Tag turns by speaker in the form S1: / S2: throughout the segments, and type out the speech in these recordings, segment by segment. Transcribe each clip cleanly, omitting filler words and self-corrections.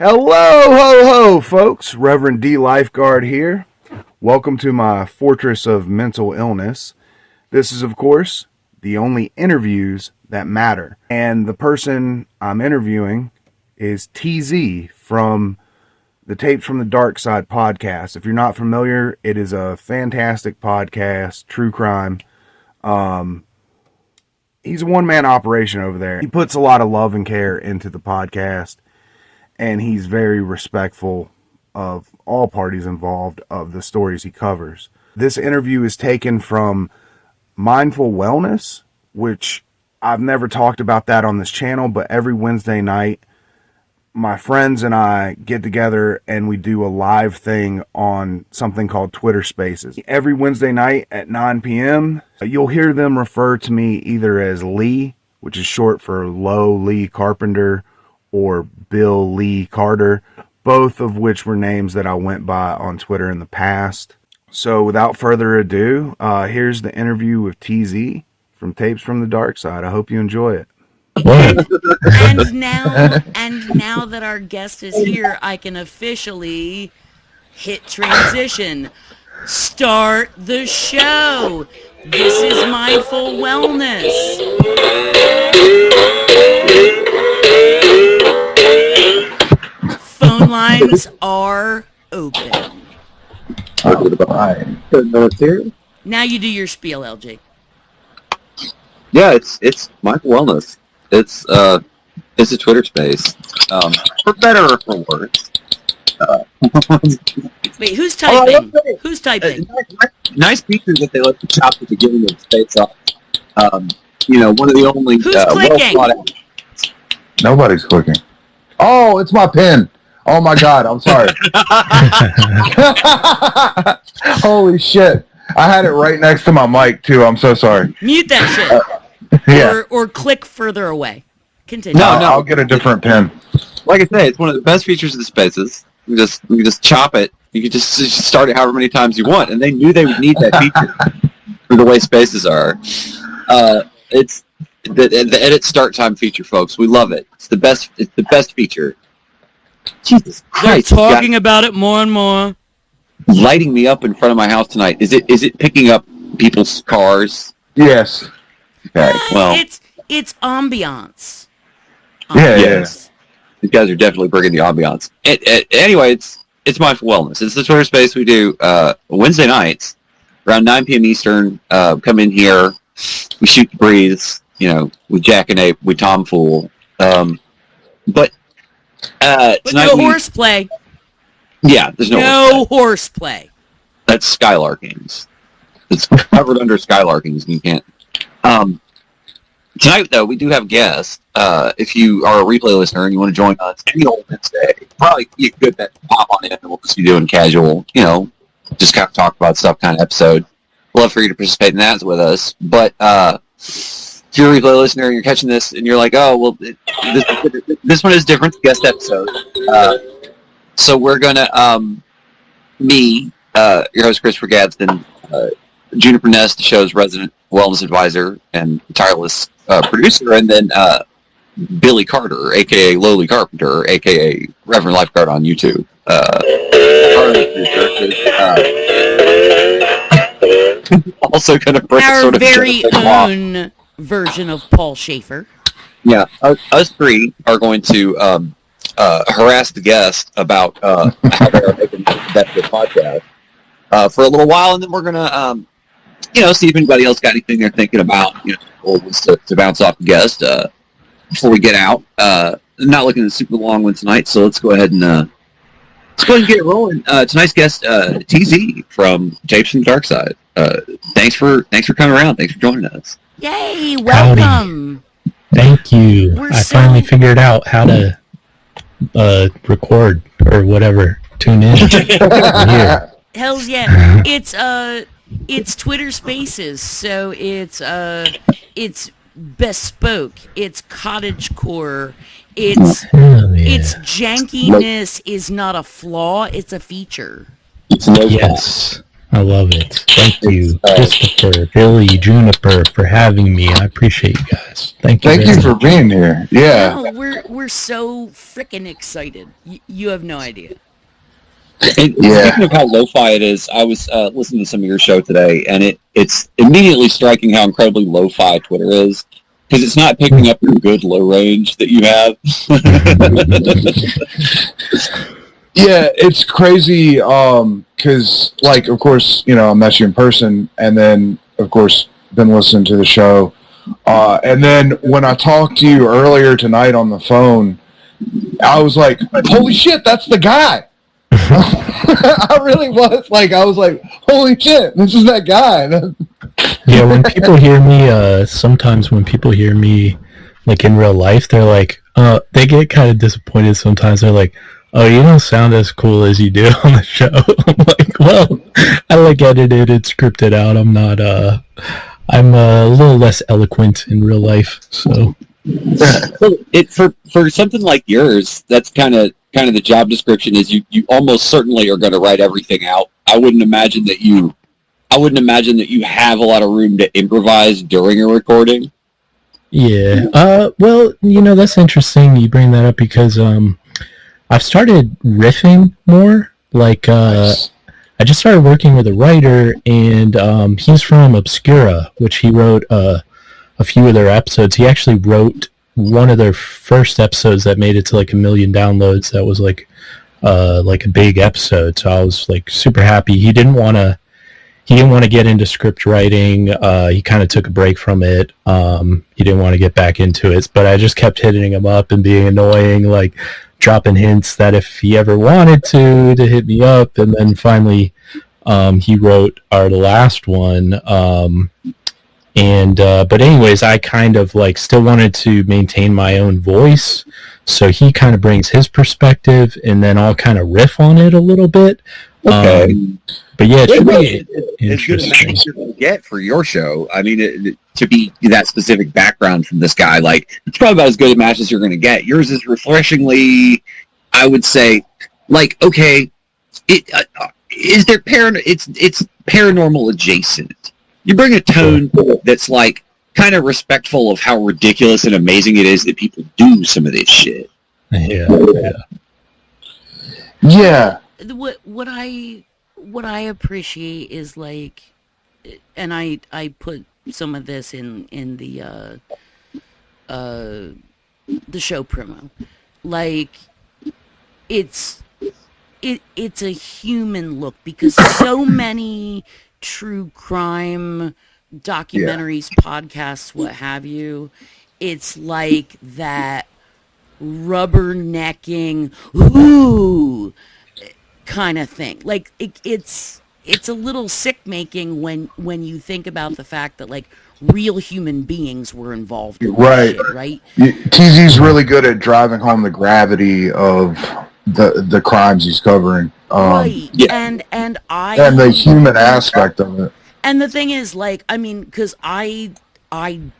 S1: Hello, ho, ho, folks. Reverend D. Lifeguard here. Welcome to my fortress of mental illness. This is, of course, the only interviews that matter. And the person I'm interviewing is TZ from the Tapes from the Darkside podcast. If you're not familiar, it is a fantastic podcast, true crime. He's a one-man operation over there. He puts a lot of love and care into the podcast. And he's very respectful of all parties involved of the stories he covers. This interview is taken from Mindful Wellness, which I've never talked about that on this channel, but every Wednesday night, my friends and I get together and we do a live thing on something called Twitter Spaces. Every Wednesday night at 9 p.m., you'll hear them refer to me either as Lee, which is short for Low Lee Carpenter, or Bill Lee Carter, both of which were names that I went by on Twitter in the past. So without further ado, here's the interview with TZ from Tapes from the Darkside. I hope you enjoy it.
S2: And now that our guest is here, I can officially hit transition. Start the show. This is Mindful Wellness. Phone lines are open. Now you do your spiel, LJ.
S3: Yeah, it's Mindful Wellness. It's a Twitter space, for better or for worse.
S2: Wait, who's typing? Who's typing?
S3: Nice feature that they let the chop at the beginning of the space up. One of the only
S2: who's clicking?
S4: Nobody's clicking. Oh, it's my pen. Oh my God, I'm sorry. Holy shit. I had it right next to my mic too. I'm so sorry.
S2: Mute that shit.
S4: Yeah.
S2: Or click further away. Continue.
S3: No,
S4: I'll get a different pen.
S3: Like I say, it's one of the best features of the spaces. You can just chop it. You can just start it however many times you want, and they knew they would need that feature for the way spaces are. It's the edit start time feature, folks. We love it. It's the best. It's the best feature. Jesus Christ!
S2: They're talking about it more and more.
S3: Lighting me up in front of my house tonight. Is it picking up people's cars?
S4: Yes.
S3: Okay. Well,
S2: it's ambiance.
S4: Yeah.
S3: Yes. These guys are definitely bringing the ambiance. Anyway, it's Mindful Wellness. It's the Twitter space we do Wednesday nights around 9 p.m. Eastern. Come in here. We shoot the breeze. We jack and ape. We tomfool. But tonight
S2: no horseplay.
S3: Yeah, there's no
S2: horseplay.
S3: That's skylarkings. It's covered under skylarkings, and you can't. Tonight, though, we do have guests. If you are a replay listener and you want to join us any old Wednesday, probably be a good bet to pop on in, and we'll just be doing casual, just kind of talk about stuff kind of episode. Love for you to participate in that with us. But if you're a replay listener and you're catching this and you're like, oh, well, this one is different, guest episode. So we're going to, your host, Christopher Gadsden, Juniper Nest, the show's resident wellness advisor and tireless producer, and then Billy Carter, a.k.a. Lowly Carpenter, a.k.a. Reverend Lifeguard on YouTube. Also going to bring
S2: our
S3: sort of
S2: very own version of Paul Schaefer.
S3: Yeah, us three are going to harass the guest about how they are making that good podcast for a little while, and then we're going to see if anybody else got anything they're thinking about, or just to bounce off the guest before we get out. Not looking at a super long one tonight, so let's go ahead and get it rolling. Tonight's guest, TZ from Tapes from the Darkside. Thanks for coming around. Thanks for joining us.
S2: Yay! Welcome.
S5: Howdy. Thank you. I finally figured out how to record or whatever. Tune in. Here.
S2: Hells yeah! It's Twitter Spaces, so it's bespoke. It's cottagecore. Its jankiness is not a flaw; it's a feature.
S3: It's no
S5: yes. I love it. Thank you, Christopher, Billy, Juniper, for having me. I appreciate you guys. Thank you.
S4: Thank you for being here. Yeah.
S2: No, we're so freaking excited. You have no idea.
S3: And speaking of how lo-fi it is, I was listening to some of your show today, and it's immediately striking how incredibly lo-fi Twitter is, because it's not picking up your good low range that you have.
S4: Yeah, it's crazy, because, like, of course, you know, I met you in person, and then, of course, been listening to the show. And then when I talked to you earlier tonight on the phone, I was like, holy shit, that's the guy! I really was. Like, I was like, holy shit, this is that guy.
S5: Yeah, when people hear me, sometimes when people hear me, like, in real life, they're like, they get kind of disappointed sometimes. They're like, oh, you don't sound as cool as you do on the show. I'm like, well, I like edited and scripted out. I'm not, I'm a little less eloquent in real life, so.
S3: So for something like yours, that's kind of the job description is you almost certainly are going to write everything out. I wouldn't imagine that you have a lot of room to improvise during a recording.
S5: Yeah. Well, you know, that's interesting you bring that up because I've started riffing more. Like, nice. I just started working with a writer, and he's from Obscura, which he wrote a few of their episodes. He actually wrote one of their first episodes that made it to like 1 million downloads. That was like a big episode. So I was like super happy. He didn't want to get into script writing. He kind of took a break from it. He didn't want to get back into it, but I just kept hitting him up and being annoying, like dropping hints that if he ever wanted to hit me up. And then finally, he wrote our last one. But anyways, I kind of like still wanted to maintain my own voice. So he kind of brings his perspective, and then I'll kind of riff on it a little bit. Okay. But yeah, it should be interesting.
S3: As good as you get for your show. I mean, to be that specific background from this guy, like, it's probably about as good a match as you're going to get. Yours is refreshingly, I would say, like, okay, is there it's paranormal adjacent. You bring a tone that's like kind of respectful of how ridiculous and amazing it is that people do some of this shit.
S4: Yeah.
S2: What I appreciate is like, and I put some of this in the show promo. Like, it's a human look, because so many true crime documentaries, podcasts, what have you, it's like that rubbernecking ooh kind of thing. Like, it's a little sick making when you think about the fact that like real human beings were involved in
S4: right
S2: shit, right?
S4: TZ's really good at driving home the gravity of the crimes he's covering.
S2: Right.
S3: Yeah.
S2: And
S4: the human aspect of it.
S2: And the thing is, like, I mean, because I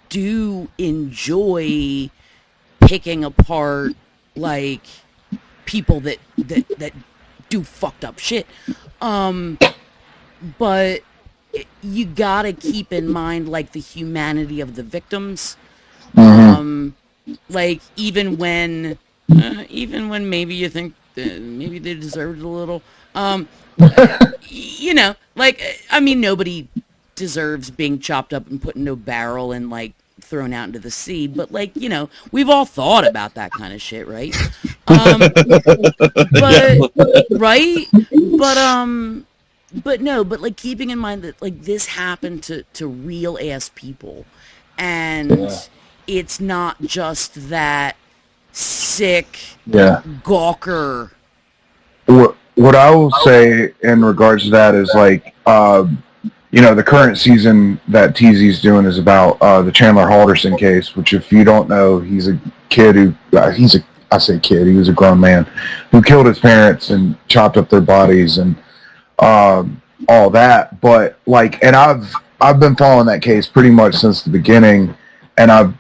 S2: do enjoy picking apart like people that do fucked up shit, but you gotta keep in mind like the humanity of the victims. Like, even when maybe you think maybe they deserved a little, you know, like, I mean, nobody deserves being chopped up and put into a barrel and like thrown out into the sea, but like, you know, we've all thought about that kind of shit, right? But like, keeping in mind that like this happened to real ass people, and it's not just that sick gawker.
S4: What I will say in regards to that is like, you know, the current season that TZ's doing is about the Chandler Halderson case, which, if you don't know, he's a kid who, I say kid, he was a grown man who killed his parents and chopped up their bodies and all that. But like, and I've been following that case pretty much since the beginning, and I've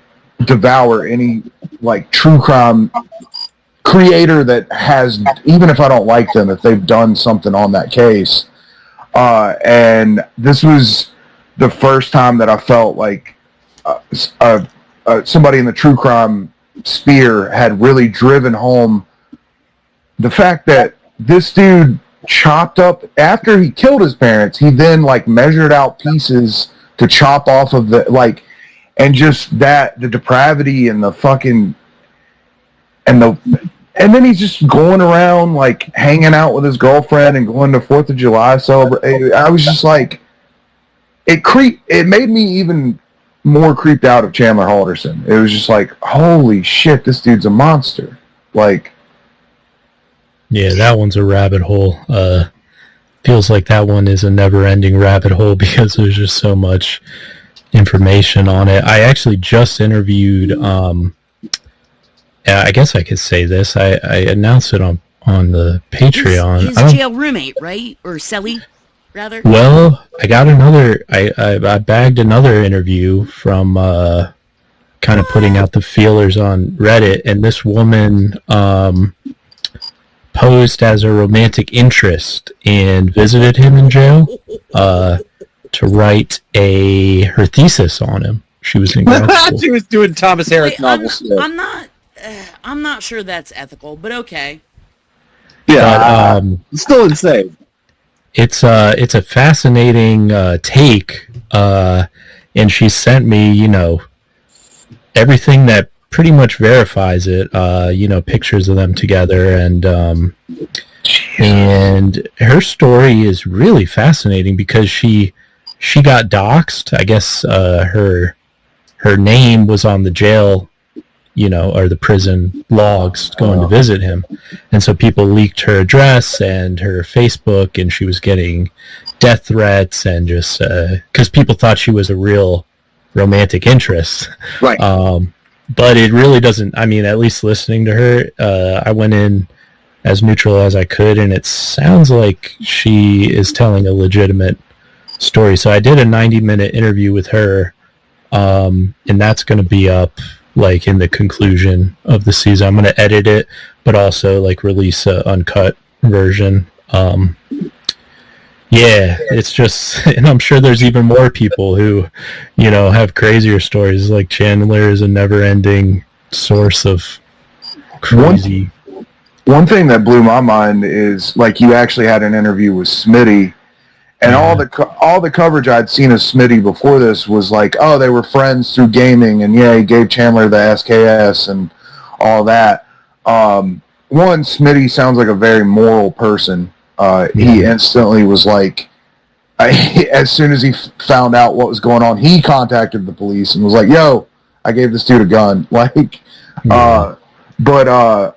S4: devoured any like true crime creator that has, even if I don't like them, if they've done something on that case, And this was the first time that I felt like somebody in the true crime sphere had really driven home the fact that this dude chopped up, after he killed his parents, he then like measured out pieces to chop off of the, like, and just that, the depravity and the fucking, and then he's just going around like hanging out with his girlfriend and going to 4th of July celebrate. I was just like, it made me even more creeped out of Chandler Halderson. It was just like, holy shit, this dude's a monster. Like,
S5: yeah, that one's a rabbit hole. Feels like that one is a never-ending rabbit hole because there's just so much information on it. I actually just interviewed, I guess I could say this, I announced it on the Patreon.
S2: His jail roommate, right? Or cellie, rather?
S5: Well, I got another, I bagged another interview from kind of putting out the feelers on Reddit, and this woman posed as a romantic interest and visited him in jail to write her thesis on him. She was in grad school.
S3: She was doing Thomas Harris novels.
S2: I'm not sure that's ethical, but okay.
S3: Yeah, it's still insane.
S5: It's a fascinating take, and she sent me, everything that pretty much verifies it. Pictures of them together, and her story is really fascinating because she got doxxed. I guess her name was on the jail, or the prison logs going to visit him, and so people leaked her address and her Facebook, and she was getting death threats, and just because people thought she was a real romantic interest,
S3: right?
S5: But it really doesn't. I mean, at least listening to her, I went in as neutral as I could, and it sounds like she is telling a legitimate story. So I did a 90-minute interview with her, and that's going to be up like in the conclusion of the season. I'm going to edit it, but also like release a uncut version. Yeah, it's just, and I'm sure there's even more people who, have crazier stories. Like Chandler is a never-ending source of crazy.
S4: One thing that blew my mind is like you actually had an interview with Smitty, and all the coverage I'd seen of Smitty before this was like, oh, they were friends through gaming, and yeah, he gave Chandler the SKS and all that. Smitty sounds like a very moral person. He instantly was like, as soon as he found out what was going on, he contacted the police and was like, yo, I gave this dude a gun. Like, but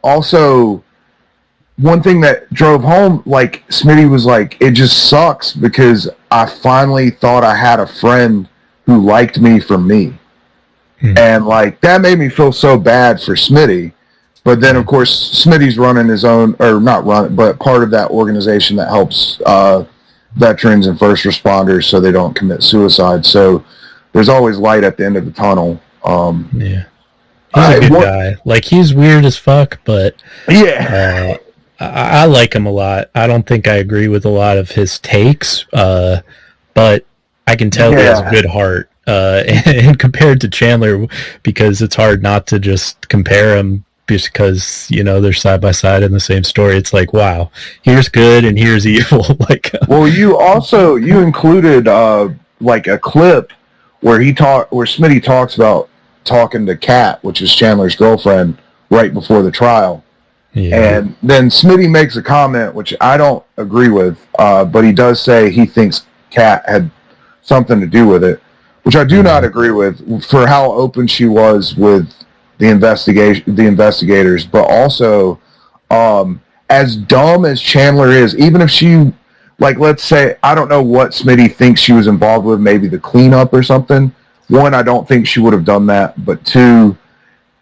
S4: also one thing that drove home, like Smitty was like, it just sucks because I finally thought I had a friend who liked me for me. And like, that made me feel so bad for Smitty. But then, of course, Smitty's running his own, or not running, but part of that organization that helps veterans and first responders so they don't commit suicide. So there's always light at the end of the tunnel.
S5: Yeah. He's a good guy. Like, he's weird as fuck, but
S4: yeah,
S5: I like him a lot. I don't think I agree with a lot of his takes, but I can tell he has a good heart. And compared to Chandler, because it's hard not to just compare him, because they're side by side in the same story. It's like, wow, here's good and here's evil. Like,
S4: well, you included like a clip where Smitty talks about talking to Kat, which is Chandler's girlfriend, right before the trial. And then Smitty makes a comment which I don't agree with, but he does say he thinks Kat had something to do with it, which I do not agree with, for how open she was with the investigators, but also as dumb as Chandler is, even if she, like, let's say, I don't know what Smitty thinks she was involved with, maybe the cleanup or something. One, I don't think she would have done that, but two,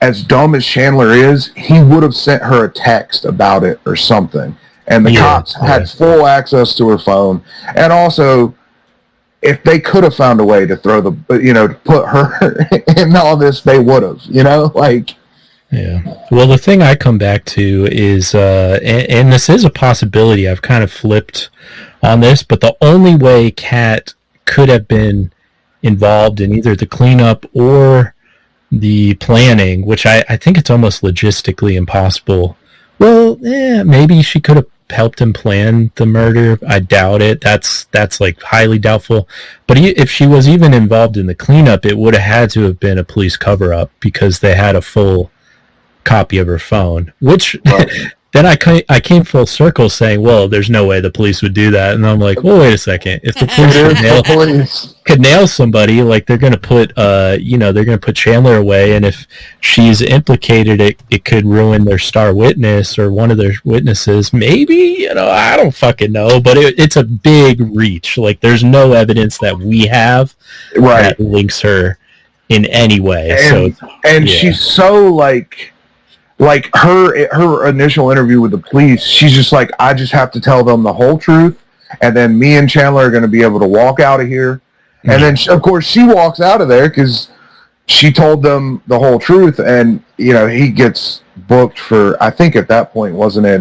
S4: as dumb as Chandler is, he would have sent her a text about it or something. And the cops had full access to her phone. And also, if they could have found a way to throw to put her in all this, they would have, like.
S5: Yeah. Well, the thing I come back to is, and this is a possibility, I've kind of flipped on this, but the only way Kat could have been involved in either the cleanup or the planning, which I think it's almost logistically impossible. Well, maybe she could have helped him plan the murder. I doubt it. That's like highly doubtful. But if she was even involved in the cleanup, it would have had to have been a police cover-up because they had a full copy of her phone, which then I came full circle saying, well, there's no way the police would do that. And I'm like, well, wait a second. If the police could nail somebody, like they're going to put, they're going to put Chandler away. And if she's implicated, it could ruin their star witness or one of their witnesses. Maybe, I don't fucking know, but it's a big reach. Like there's no evidence that we have that links her in any way.
S4: She's so like her initial interview with the police, she's just like, I just have to tell them the whole truth, and then me and Chandler are going to be able to walk out of here. And then, of course, she walks out of there because she told them the whole truth, and, he gets booked for, I think at that point, wasn't it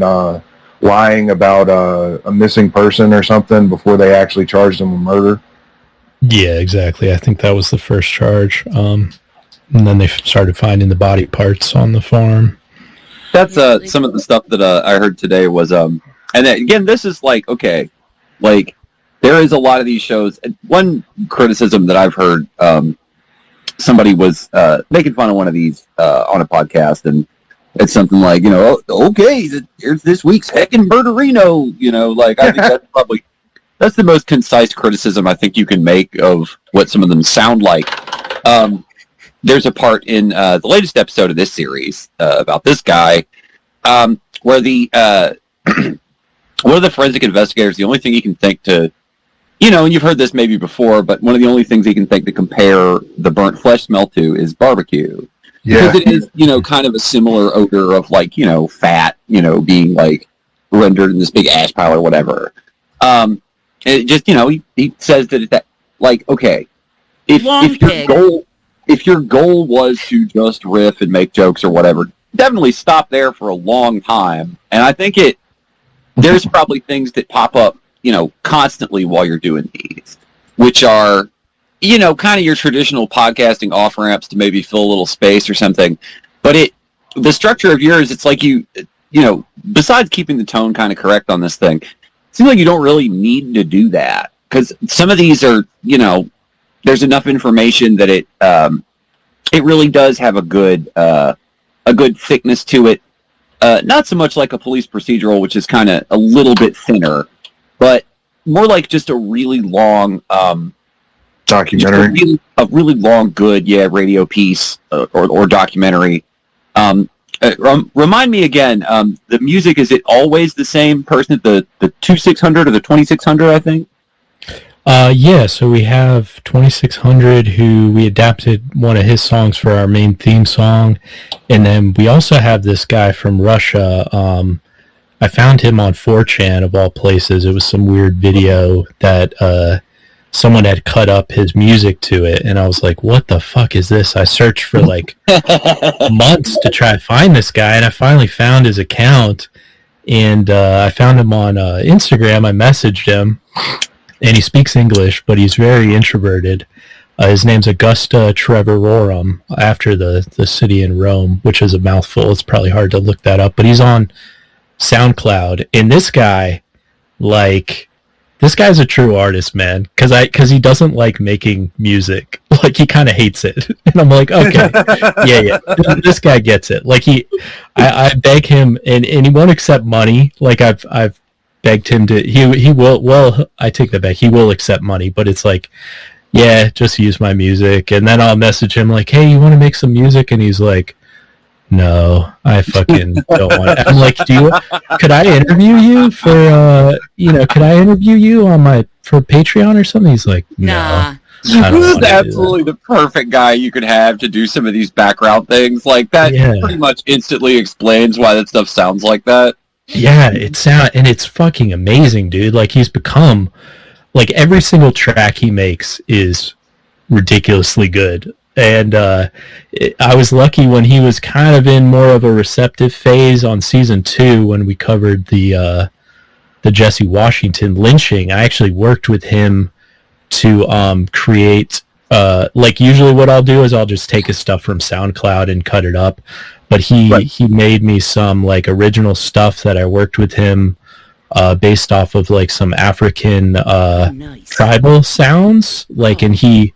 S4: lying about a missing person or something before they actually charged him with murder?
S5: Yeah, exactly. I think that was the first charge. And then they started finding the body parts on the farm.
S3: That's some of the stuff that I heard today was and again, this is like, okay, like there is a lot of these shows. One criticism that I've heard, somebody was making fun of one of these on a podcast, and it's something like, okay, here's this week's heckin' Murderino, like I think that's the most concise criticism I think you can make of what some of them sound like. There's a part in the latest episode of this series about this guy where the one of the forensic investigators, the only thing he can think to, and you've heard this maybe before, but one of the only things he can think to compare the burnt flesh smell to is barbecue. Yeah. Because it is, kind of a similar odor of like, fat, being like rendered in this big ash pile or whatever. It just, he says that like, okay, if your goal was to just riff and make jokes or whatever, definitely stop there for a long time. And I think there's probably things that pop up, constantly while you're doing these, which are, kind of your traditional podcasting off-ramps to maybe fill a little space or something. But the structure of yours, it's like you besides keeping the tone kind of correct on this thing, it seems like you don't really need to do that. Because some of these are, there's enough information that it really does have a good thickness to it. Not so much like a police procedural, which is kind of a little bit thinner, but more like just a really long
S4: documentary,
S3: a really long, good, radio piece or documentary. Remind me again. The music, is it always the same person at the 2600 or the 2600? I think.
S5: So we have 2600, who we adapted one of his songs for our main theme song. And then we also have this guy from Russia. I found him on 4chan, of all places. It was some weird video that someone had cut up his music to it. And I was like, what the fuck is this? I searched for like months to try to find this guy. And I finally found his account. And I found him on Instagram. I messaged him. And he speaks English, but he's very introverted. His name's Augusta Trevirorum, after the city in Rome, which is a mouthful. It's probably hard to look that up, but he's on SoundCloud. And this guy's a true artist, man, because he doesn't like making music. Like, he kind of hates it. And I'm like, okay, yeah, this guy gets it. Like, I beg him, and he won't accept money. Like, I've begged him to, he will, well, I take that back, he will accept money, but it's like, yeah, just use my music. And then I'll message him like, hey, you want to make some music? And he's like, no, I fucking don't want it. I'm like, could I interview you for, could I interview you for Patreon or something? He's like, no.
S2: Nah.
S3: This is absolutely the perfect guy you could have to do some of these background things. Like, that pretty much instantly explains why that stuff sounds like that.
S5: Yeah, it's fucking amazing, dude. Like, he's become, like, every single track he makes is ridiculously good. And I was lucky when he was kind of in more of a receptive phase on season 2 when we covered the the Jesse Washington lynching, I actually worked with him to create like usually what I'll do is I'll just take his stuff from SoundCloud and cut it up, but he made me some like original stuff that I worked with him based off of like some African
S2: Nice.
S5: tribal sounds, like, and he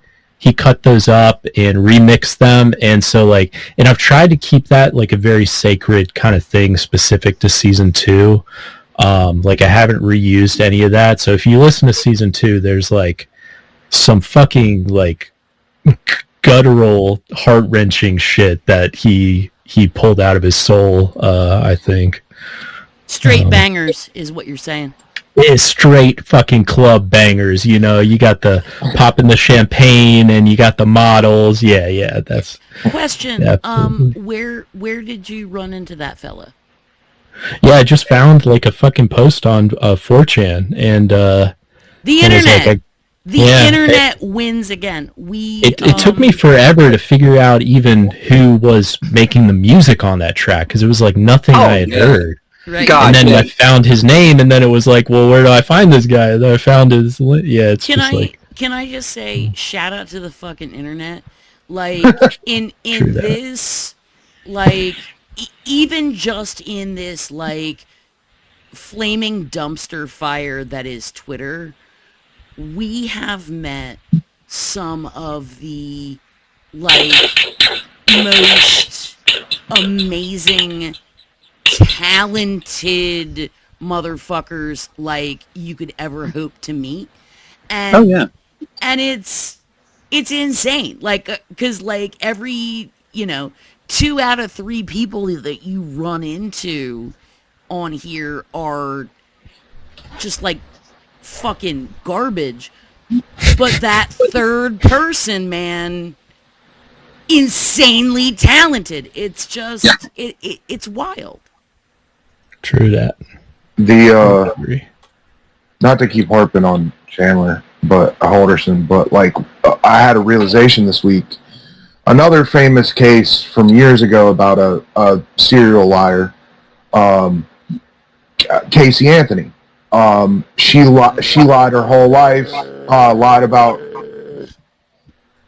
S5: cut those up and remixed them, and so like, and I've tried to keep that like a very sacred kind of thing specific to season 2. Like I haven't reused any of that, so if you listen to season 2, there's like some fucking like guttural, heart-wrenching shit that he pulled out of his soul, I think.
S2: Straight bangers is what you're saying.
S5: It's straight fucking club bangers, you know. You got the popping the champagne and you got the models. Yeah, that's
S2: Question.
S5: Yeah.
S2: Where did you run into that fella?
S5: Yeah, I just found like a fucking post on 4chan and
S2: The
S5: and it's
S2: internet.
S5: like
S2: The
S5: Yeah.
S2: internet wins again.
S5: it took me forever to figure out even who was making the music on that track, because it was like nothing I had heard.
S2: Right.
S3: God.
S5: And then
S3: yeah.
S5: I found his name, and then it was like, well, where do I find this guy? And then I found his. Yeah, it's
S2: Can
S5: just like.
S2: Can I just say shout out to the fucking internet? Like in
S5: True that.
S2: this, like even just in this like flaming dumpster fire that is Twitter, we have met some of the like most amazing, talented motherfuckers like you could ever hope to meet. And
S3: Oh yeah.
S2: and it's insane, like because like every 2 out of 3 people that you run into on here are just like fucking garbage, but that third person, man, insanely talented. It's just it's wild.
S5: True that.
S4: The
S5: Agree.
S4: not to keep harping on Chandler, but Halderson, but like I had a realization this week. Another famous case from years ago about a serial liar, Casey Anthony. She lied her whole life.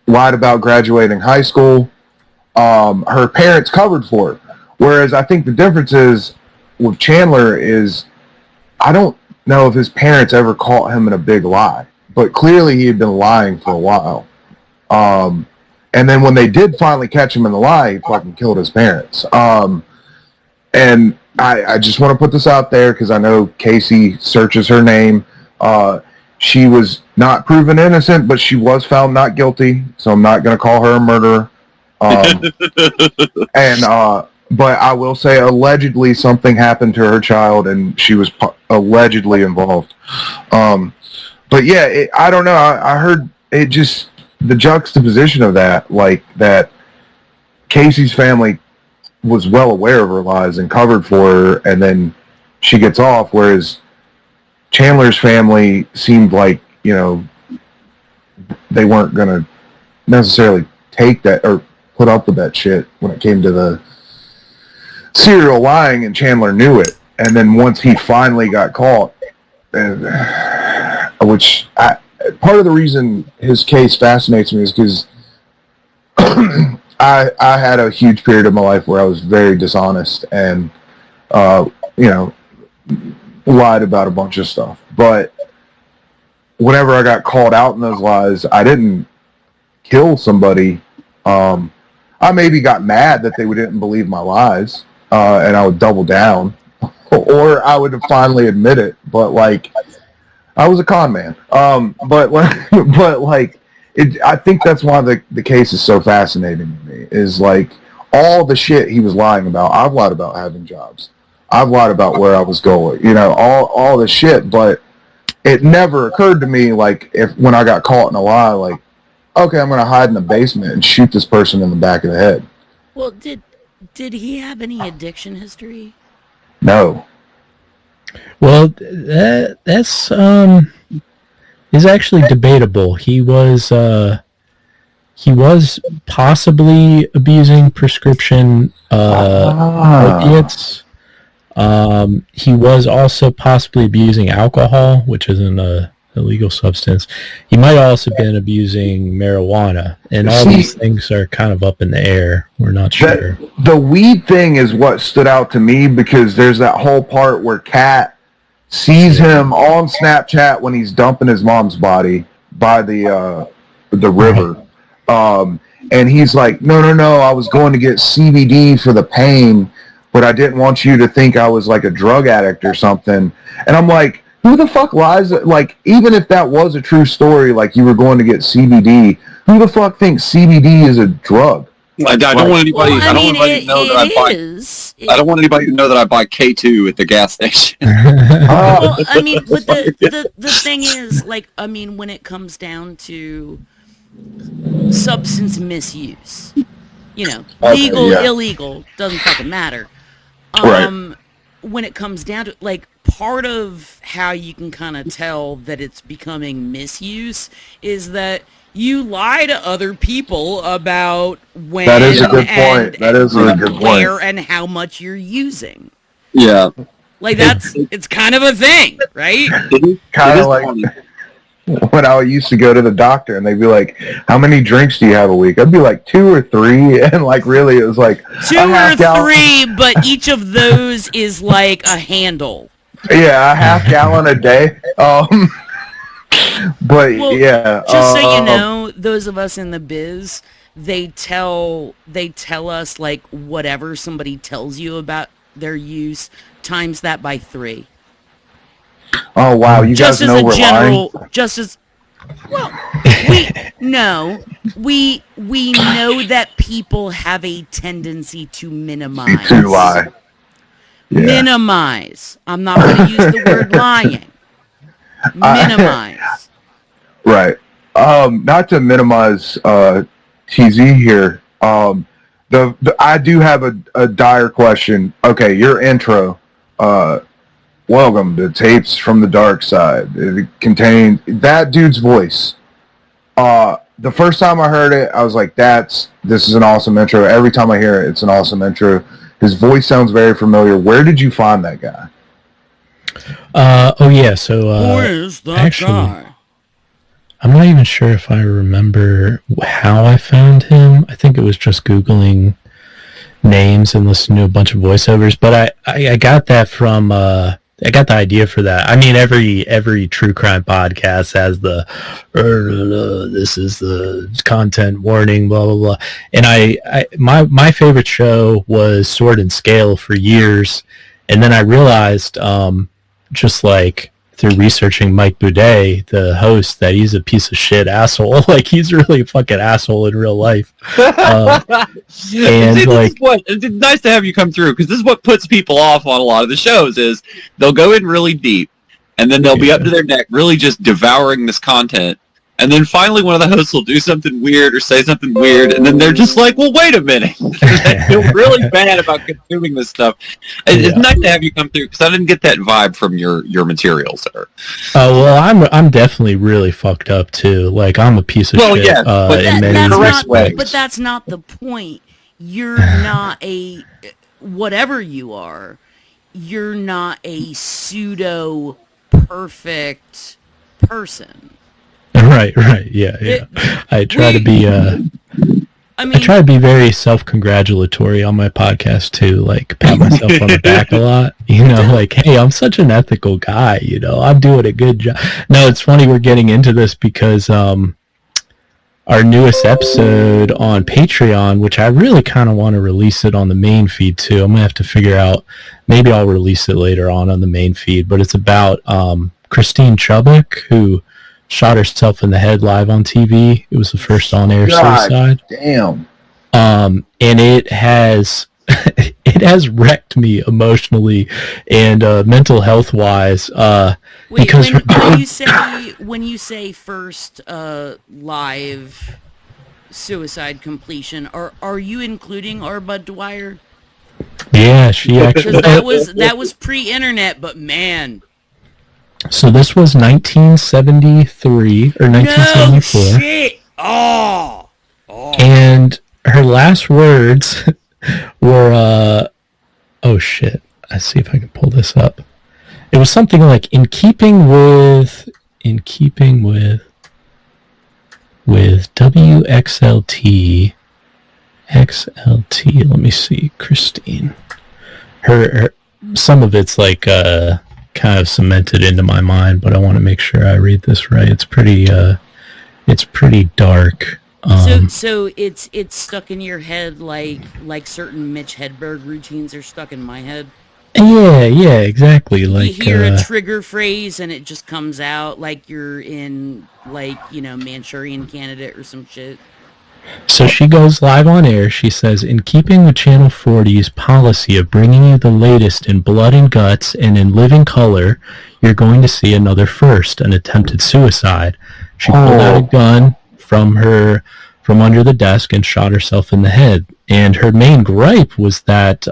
S4: Lied about graduating high school. Her parents covered for it. Whereas I think the difference is with Chandler is I don't know if his parents ever caught him in a big lie, but clearly he had been lying for a while. And then when they did finally catch him in the lie, he fucking killed his parents. And I just want to put this out there because I know Casey searches her name. She was not proven innocent, but she was found not guilty, so I'm not going to call her a murderer. But I will say allegedly something happened to her child, and she was allegedly involved. But yeah, I don't know. I heard it just, the juxtaposition of that, like that Casey's family was well aware of her lies and covered for her, and then she gets off, whereas Chandler's family seemed like, they weren't going to necessarily take that or put up with that shit when it came to the serial lying, and Chandler knew it. And then once he finally got caught, part of the reason his case fascinates me is because I had a huge period of my life where I was very dishonest and, lied about a bunch of stuff. But whenever I got called out in those lies, I didn't kill somebody. I maybe got mad that they didn't believe my lies, and I would double down, or I would finally admit it. But like, I was a con man. I think that's why the case is so fascinating to me. Is like all the shit he was lying about. I've lied about having jobs. I've lied about where I was going. All the shit. But it never occurred to me, like, when I got caught in a lie, like, okay, I'm going to hide in the basement and shoot this person in the back of the head.
S2: Well, did he have any addiction history?
S4: No.
S5: Well, that's is actually debatable. He was possibly abusing prescription opiates. He was also possibly abusing alcohol, which isn't a illegal substance. He might also have been abusing marijuana, and all these things are kind of up in the air. We're not sure.
S4: The weed thing is what stood out to me, because there's that whole part where Kat sees him on Snapchat when he's dumping his mom's body by the river. And he's like, no, I was going to get CBD for the pain, but I didn't want you to think I was like a drug addict or something. And I'm like, who the fuck lies? Like, even if that was a true story, like you were going to get CBD, who the fuck thinks CBD is a drug?
S3: I don't want anybody. I don't want anybody to know that I buy. I don't want anybody to know that I buy K2 at the gas station.
S2: Well, I mean, but the thing is, like, I mean, when it comes down to substance misuse, you know, legal, illegal, doesn't fucking matter.
S4: Right.
S2: When it comes down to, like, part of how you can kind of tell that it's becoming misuse is that you lie to other people about when
S4: That is a good point. That is a good point.
S2: Where and how much you're using.
S3: Yeah.
S2: Like, it's kind of a thing, right?
S4: Kind of like when I used to go to the doctor and they'd be like, how many drinks do you have a week? I'd be like 2 or 3, and like really it was like
S2: 2 or 3, but each of those is like a handle.
S4: Yeah, a half gallon a day. But
S2: well,
S4: yeah.
S2: Just so you know, those of us in the biz, they tell us like whatever somebody tells you about their use, times that by 3.
S4: Oh wow, you guys know we're lying.
S2: Just as well, we know that people have a tendency to minimize.
S4: To lie. Yeah.
S2: Minimize. I'm not going to use the word lying. Minimize.
S4: Right. Not to minimize TZ here. I do have a dire question. Okay, your intro. Welcome to Tapes from the Dark Side. It contained that dude's voice. The first time I heard it, I was like, this is an awesome intro. Every time I hear it, it's an awesome intro. His voice sounds very familiar. Where did you find that guy?
S5: Who is that guy? I'm not even sure if I remember how I found him. I think it was just Googling names and listening to a bunch of voiceovers. But I got that from I got the idea for that. I mean, every true crime podcast has the this is the content warning, blah blah blah. And my favorite show was Sword and Scale for years, and then I realized just like through researching Mike Boudet, the host, that he's a piece of shit asshole. Like, he's really a fucking asshole in real life. And
S3: it's nice to have you come through, because this is what puts people off on a lot of the shows, is they'll go in really deep, and then they'll be up to their neck really just devouring this content. And then finally one of the hosts will do something weird or say something weird, and then they're just like, well, wait a minute. They feel really bad about consuming this stuff. It's nice to have you come through, because I didn't get that vibe from your material, sir.
S5: Oh, well, I'm definitely really fucked up, too. Like, I'm a piece of shit in many respects.
S2: But that's not the point. You're not whatever you are, you're not a pseudo-perfect person.
S5: Right, yeah. I try to be very self-congratulatory on my podcast too, like pat myself on the back a lot, like, hey, I'm such an ethical guy, I'm doing a good job. No, it's funny we're getting into this because our newest episode on Patreon, which I really kind of want to release it on the main feed too. I'm gonna have to figure out, maybe I'll release it later on the main feed, but it's about Christine Chubbuck, who shot herself in the head live on TV. It was the first on-air suicide.
S4: Damn.
S5: And it has wrecked me emotionally and mental health wise. Because
S2: when you say first live suicide completion, are you including our Bud Dwyer?
S5: Yeah, she actually.
S2: that was pre-internet, but man.
S5: So this was 1973 or 1974.
S2: No shit! Oh.
S5: And her last words were, "Oh shit, I see if I can pull this up. It was something like in keeping with WXLT XLT. Let me see, Christine. Her some of it's like kind of cemented into my mind, but I want to make sure I read this right. It's pretty dark.
S2: So it's stuck in your head like certain Mitch Hedberg routines are stuck in my head.
S5: Yeah, exactly. Like
S2: you hear a trigger phrase and it just comes out like you're in Manchurian Candidate or some shit.
S5: So she goes live on air. She says, in keeping with Channel 40's policy of bringing you the latest in blood and guts and in living color, you're going to see another first, an attempted suicide. She pulled out a gun from under the desk and shot herself in the head. And her main gripe was that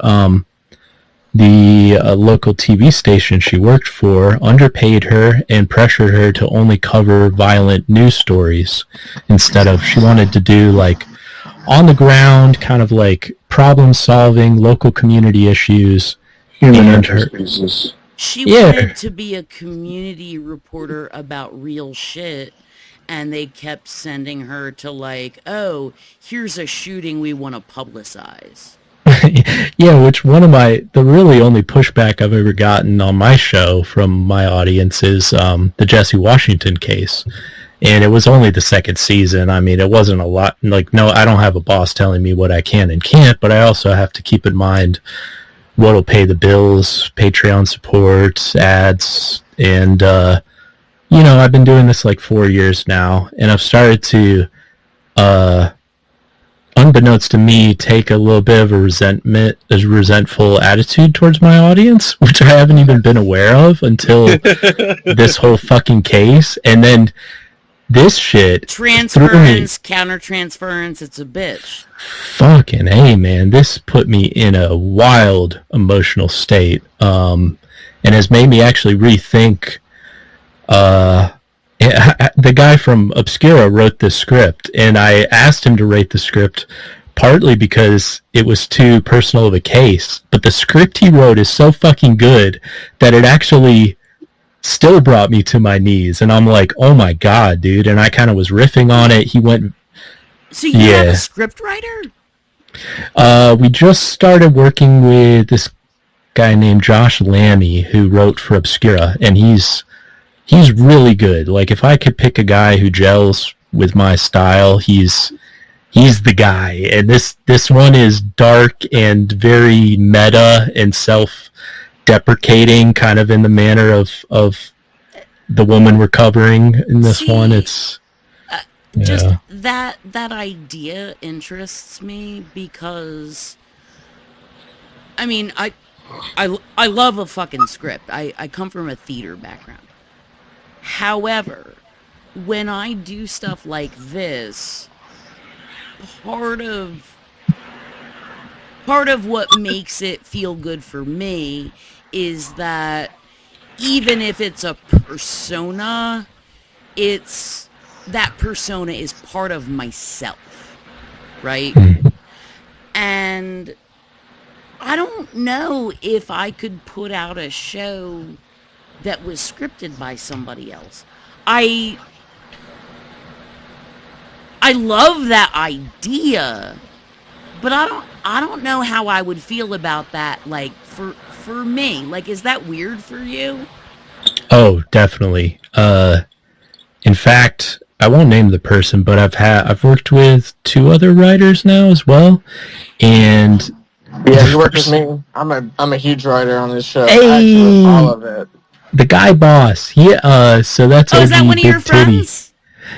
S5: the local TV station she worked for underpaid her and pressured her to only cover violent news stories instead of, she wanted to do like on the ground, kind of like problem solving, local community issues.
S4: Human interest pieces.
S2: She wanted to be a community reporter about real shit, and they kept sending her to like, oh, here's a shooting we want to publicize.
S5: Yeah, which the really only pushback I've ever gotten on my show from my audience is the Jesse Washington case. And it was only the second season. I mean, it wasn't a lot. Like, no, I don't have a boss telling me what I can and can't, but I also have to keep in mind what'll pay the bills, Patreon support, ads, and, I've been doing this like 4 years now, and I've started to, unbeknownst to me, take a little bit of a resentful attitude towards my audience, which I haven't even been aware of until this whole fucking case. And then this shit
S2: transference, counter-transference, it's a bitch.
S5: Fucking A, man. This put me in a wild emotional state, and has made me actually rethink the guy from Obscura wrote this script, and I asked him to rate the script partly because it was too personal of a case, but the script he wrote is so fucking good that it actually still brought me to my knees, and I'm like, oh my god, dude, and I kind of was riffing on it. He went...
S2: So you have a script writer?
S5: We just started working with this guy named Josh Lammy, who wrote for Obscura, and he's really good. Like, if I could pick a guy who gels with my style, he's the guy. And this one is dark and very meta and self-deprecating, kind of in the manner of the woman we're covering in this one. It's
S2: just that idea interests me because, I mean, I love a fucking script. I come from a theater background. However, when I do stuff like this, part of what makes it feel good for me is that even if it's a persona, that persona is part of myself, right? And I don't know if I could put out a show that was scripted by somebody else. I love that idea, but I don't know how I would feel about that, like, for me. Like, is that weird for you?
S5: Oh, definitely. In fact, I won't name the person, but I've worked with 2 other writers now as well, and
S6: yeah, you work with me. I'm a huge writer on this show.
S5: Hey!
S6: I do all of it.
S5: The Guy Boss. So that's
S2: is that one of your friends?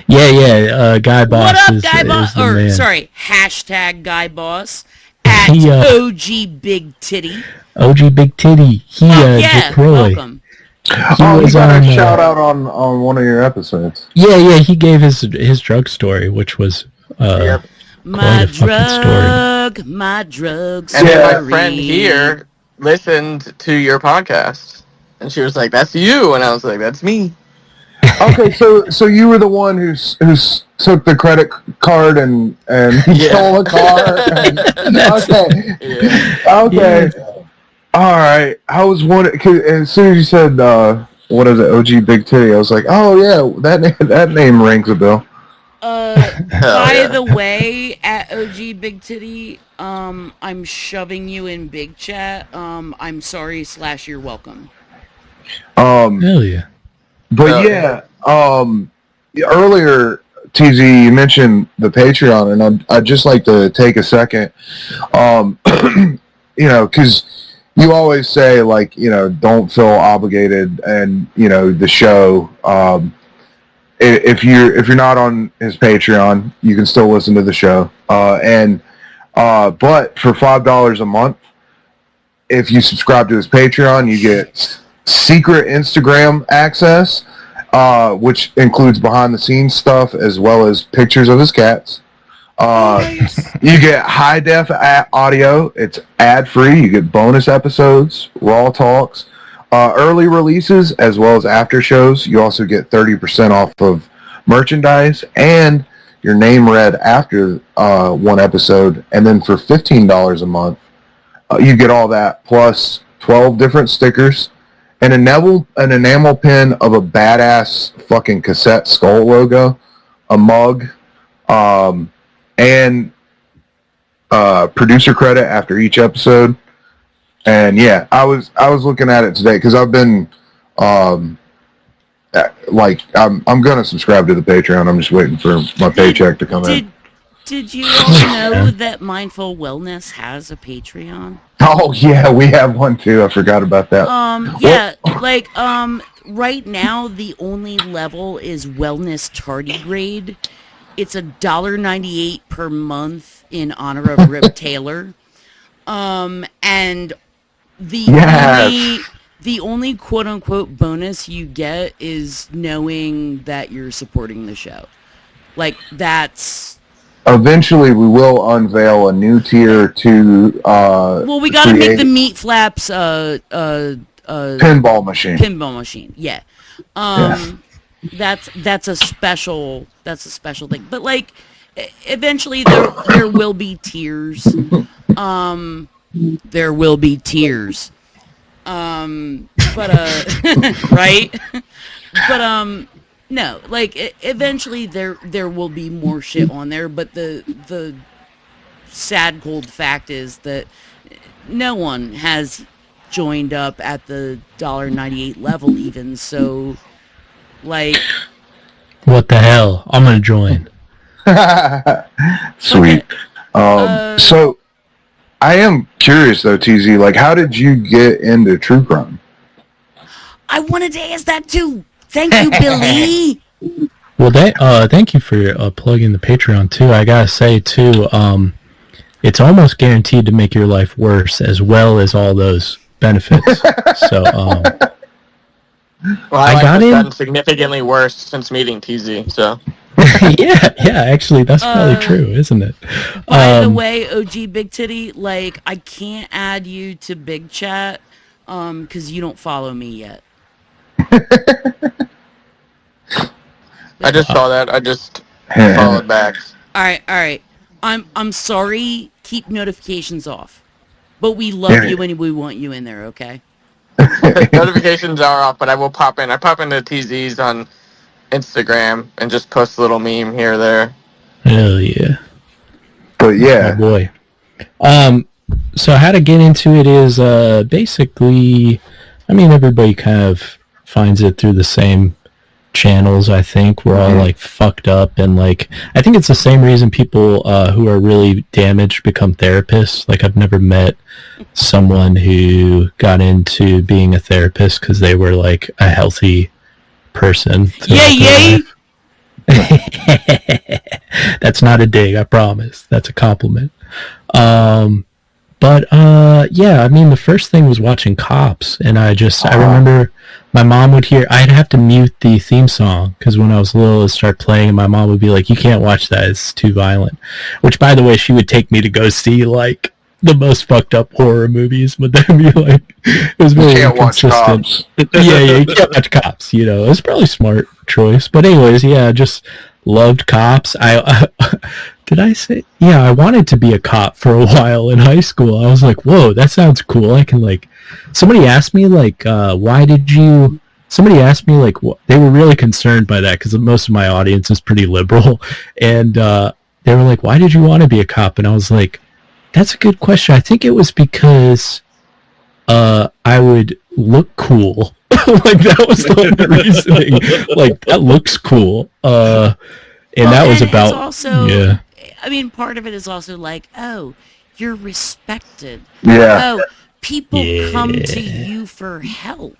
S5: Yeah. Guy Boss.
S2: What up, Guy Boss? Or sorry, hashtag Guy Boss at OG Big Titty.
S5: OG Big Titty.
S2: Welcome.
S4: He got a shout out on one of your episodes.
S5: Yeah. He gave his drug story, which was
S2: my drugs.
S6: And my friend here listened to your podcast. And she was like, "That's you," and I was like, "That's me."
S4: Okay, so you were the one who took the credit card and stole a car. Okay. All right. I was wondering, 'cause as soon as you said, what is it, OG Big Titty, I was like, oh yeah, that name rings a bell.
S2: By the way, at OG Big Titty, I'm shoving you in Big Chat. I'm sorry / you're welcome.
S5: Hell yeah.
S4: But earlier, TZ, you mentioned the Patreon, and I'd just like to take a second, because you always say, like, don't feel obligated, and, the show, if you're not on his Patreon, you can still listen to the show, but for $5 a month, if you subscribe to his Patreon, you get secret Instagram access, which includes behind-the-scenes stuff as well as pictures of his cats. You get high-def audio. It's ad-free. You get bonus episodes, raw talks, early releases, as well as after shows. You also get 30% off of merchandise and your name read after one episode. And then for $15 a month, you get all that plus 12 different stickers, an enamel pin of a badass fucking cassette skull logo, a mug, and producer credit after each episode. And yeah, I was looking at it today because I've been I'm gonna subscribe to the Patreon. I'm just waiting for my paycheck to come in.
S2: Did you all know that Mindful Wellness has a Patreon?
S4: Oh yeah, we have one too. I forgot about that.
S2: Right now the only level is Wellness Tardigrade. It's $1.98 per month in honor of Rip Taylor. And the only quote unquote bonus you get is knowing that you're supporting the show. Like, that's...
S4: Eventually, we will unveil a new tier to.
S2: We gotta make the meat flaps.
S4: Pinball machine.
S2: Pinball machine. Yeah. That's a special thing. But like, eventually there will be tiers. There will be tiers. Right. But no, like, eventually there will be more shit on there, but the sad cold fact is that no one has joined up at the $1.98 level even, so, like...
S5: What the hell? I'm gonna join.
S4: Sweet. So, I am curious though, TZ, like, how did you get into true crime?
S2: I wanted to ask that too! Thank you, Billy.
S5: Well, thank you for plugging the Patreon too. I gotta say too, it's almost guaranteed to make your life worse, as well as all those benefits. So,
S6: I got gotten significantly worse since meeting TZ. So,
S5: yeah, actually, that's probably true, isn't it?
S2: By the way, OG Big Titty, like, I can't add you to Big Chat, because you don't follow me yet.
S6: I just saw that. I just followed back.
S2: All right. I'm sorry. Keep notifications off. But we love you and we want you in there, okay?
S6: Notifications are off, but I will pop in. I pop into TZ's on Instagram and just post a little meme here or there.
S5: Hell yeah.
S4: But yeah.
S5: Oh boy. So how to get into it is basically, I mean, everybody kind of finds it through the same channels. I think we're all like fucked up, and like I think it's the same reason people who are really damaged become therapists. Like, I've never met someone who got into being a therapist because they were like a healthy person.
S2: Yay!
S5: That's not a dig, I promise. That's a compliment. But yeah, I mean, the first thing was watching Cops, and I remember my mom would hear, I'd have to mute the theme song, because when I was little, it would start playing, and my mom would be like, you can't watch that, it's too violent. Which, by the way, she would take me to go see, like, the most fucked up horror movies, but then be like, it was very inconsistent. Yeah, you can't watch Cops, you know. It was probably a smart choice. But anyways, yeah, just loved Cops. Did I say? Yeah, I wanted to be a cop for a while in high school. I was like, whoa, that sounds cool. I can, like, somebody asked me like, why did you? Somebody asked me like, they were really concerned by that because most of my audience is pretty liberal, and they were like, why did you want to be a cop? And I was like, that's a good question. I think it was because I would look cool. Like that was the reasoning. Like that looks cool. And that was about.
S2: Also,
S5: yeah.
S2: I mean, part of it is also like, oh, you're respected.
S4: Yeah.
S2: Oh, people come to you for help.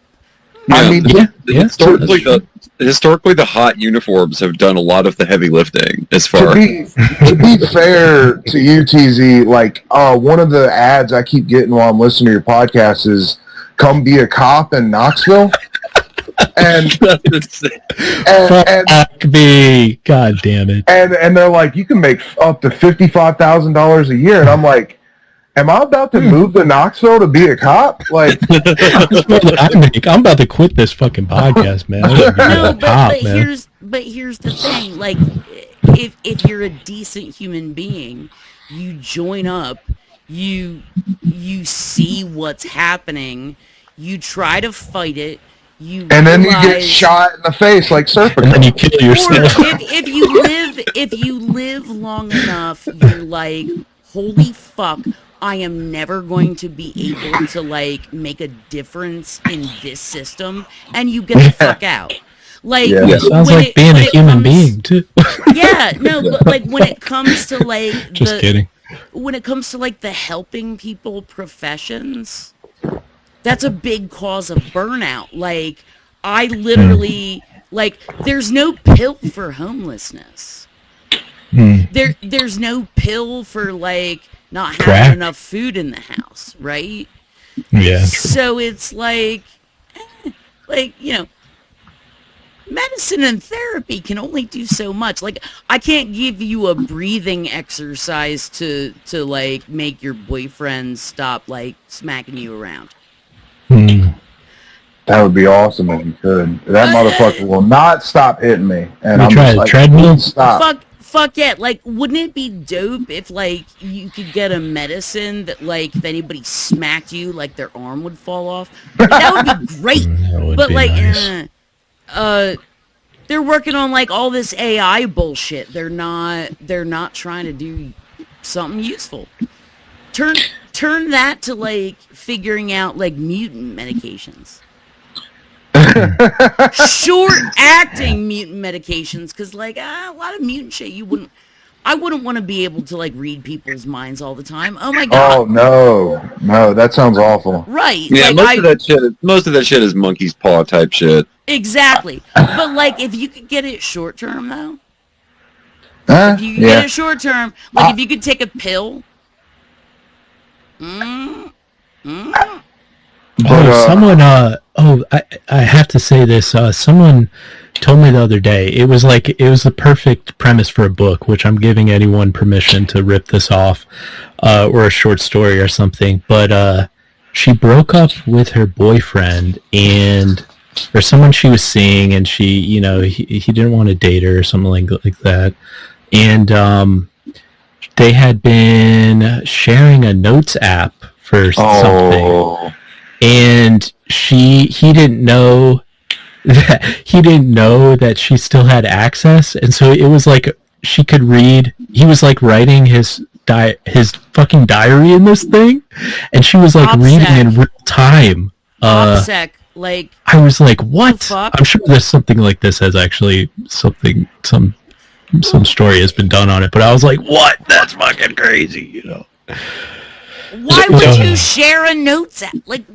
S4: I mean,
S3: historically, the hot uniforms have done a lot of the heavy lifting. As far
S4: to be fair to you, TZ, like one of the ads I keep getting while I'm listening to your podcast is "Come be a cop in Knoxville," and
S5: fuck me, god damn it,
S4: and they're like, you can make up to $55,000 a year, and I'm like, am I about to move to Knoxville to be a cop? Like,
S5: I'm about to quit this fucking podcast, man.
S2: But here's the thing. Like, if you're a decent human being, you join up, you see what's happening, you try to fight it, and
S4: then you get shot in the face like Serpico.
S5: And then you kill yourself.
S2: Or if you live long enough, you're like, holy fuck, I am never going to be able to like make a difference in this system, and you get the fuck out. Like,
S5: sounds like being a human being too.
S2: Yeah, no, but like when it comes to like
S5: just kidding.
S2: When it comes to like the helping people professions, that's a big cause of burnout. Like, I literally like, there's no pill for homelessness. There's no pill for like not having enough food in the house, right?
S5: Yeah.
S2: So it's like you know, medicine and therapy can only do so much. Like, I can't give you a breathing exercise to like make your boyfriend stop like smacking you around.
S4: That would be awesome if you could. That motherfucker will not stop hitting me. And I'm
S5: try
S4: just
S5: the
S4: like,
S5: treadmill.
S4: Stop.
S2: Fuck yeah. Like, wouldn't it be dope if like you could get a medicine that like if anybody smacked you, like their arm would fall off? Like, that would be great. But like nice. They're working on like all this AI bullshit. They're not trying to do something useful. Turn that to like figuring out like mutant medications. Short acting mutant medications, because like a lot of mutant shit I wouldn't want to be able to like read people's minds all the time. Oh my god.
S4: Oh no, that sounds awful.
S2: Right.
S3: Yeah,
S2: like,
S3: most of that shit is monkey's paw type shit.
S2: Exactly. But like, if you could get it short term though, if you could get it short term, like if you could take a pill.
S5: Someone, I have to say this. Someone told me the other day, it was the perfect premise for a book, which I'm giving anyone permission to rip this off, or a short story or something. But she broke up with her boyfriend or someone she was seeing, and she, he didn't want to date her or something like that. And they had been sharing a notes app for something. And he didn't know that she still had access, and so it was like she could read. He was like writing his fucking diary in this thing, and she was like reading in real time.
S2: Like,
S5: I was like, what? I'm sure there's something like this has actually some story has been done on it, but I was like, what? That's fucking crazy,
S2: Why would you share a notes app? Like,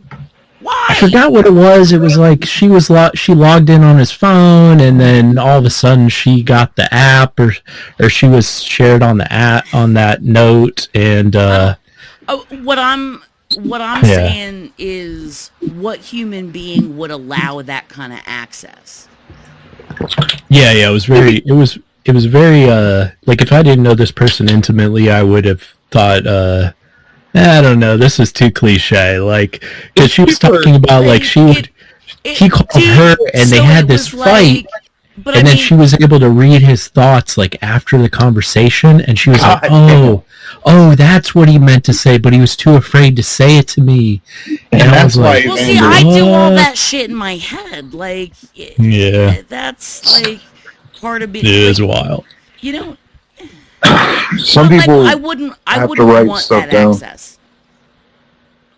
S2: why?
S5: I forgot what it was. It was like she logged in on his phone, and then all of a sudden she got the app, or she was shared on the app on that note. And
S2: what I'm saying is, what human being would allow that kind of access?
S5: Yeah. It was very. Like, if I didn't know this person intimately, I would have thought. I don't know. This is too cliche. Like, because she was talking about like he called her and they had this fight, then she was able to read his thoughts like after the conversation, and she was like, "Oh, oh, that's what he meant to say, but he was too afraid to say it to me. And I was like,
S2: well, see, I do all that shit in my head. Like,
S5: yeah,
S2: that's like part of it.
S5: It is wild.
S2: You know,
S4: some people
S2: I wouldn't
S4: write
S2: want
S4: stuff
S2: that
S4: down.
S2: access.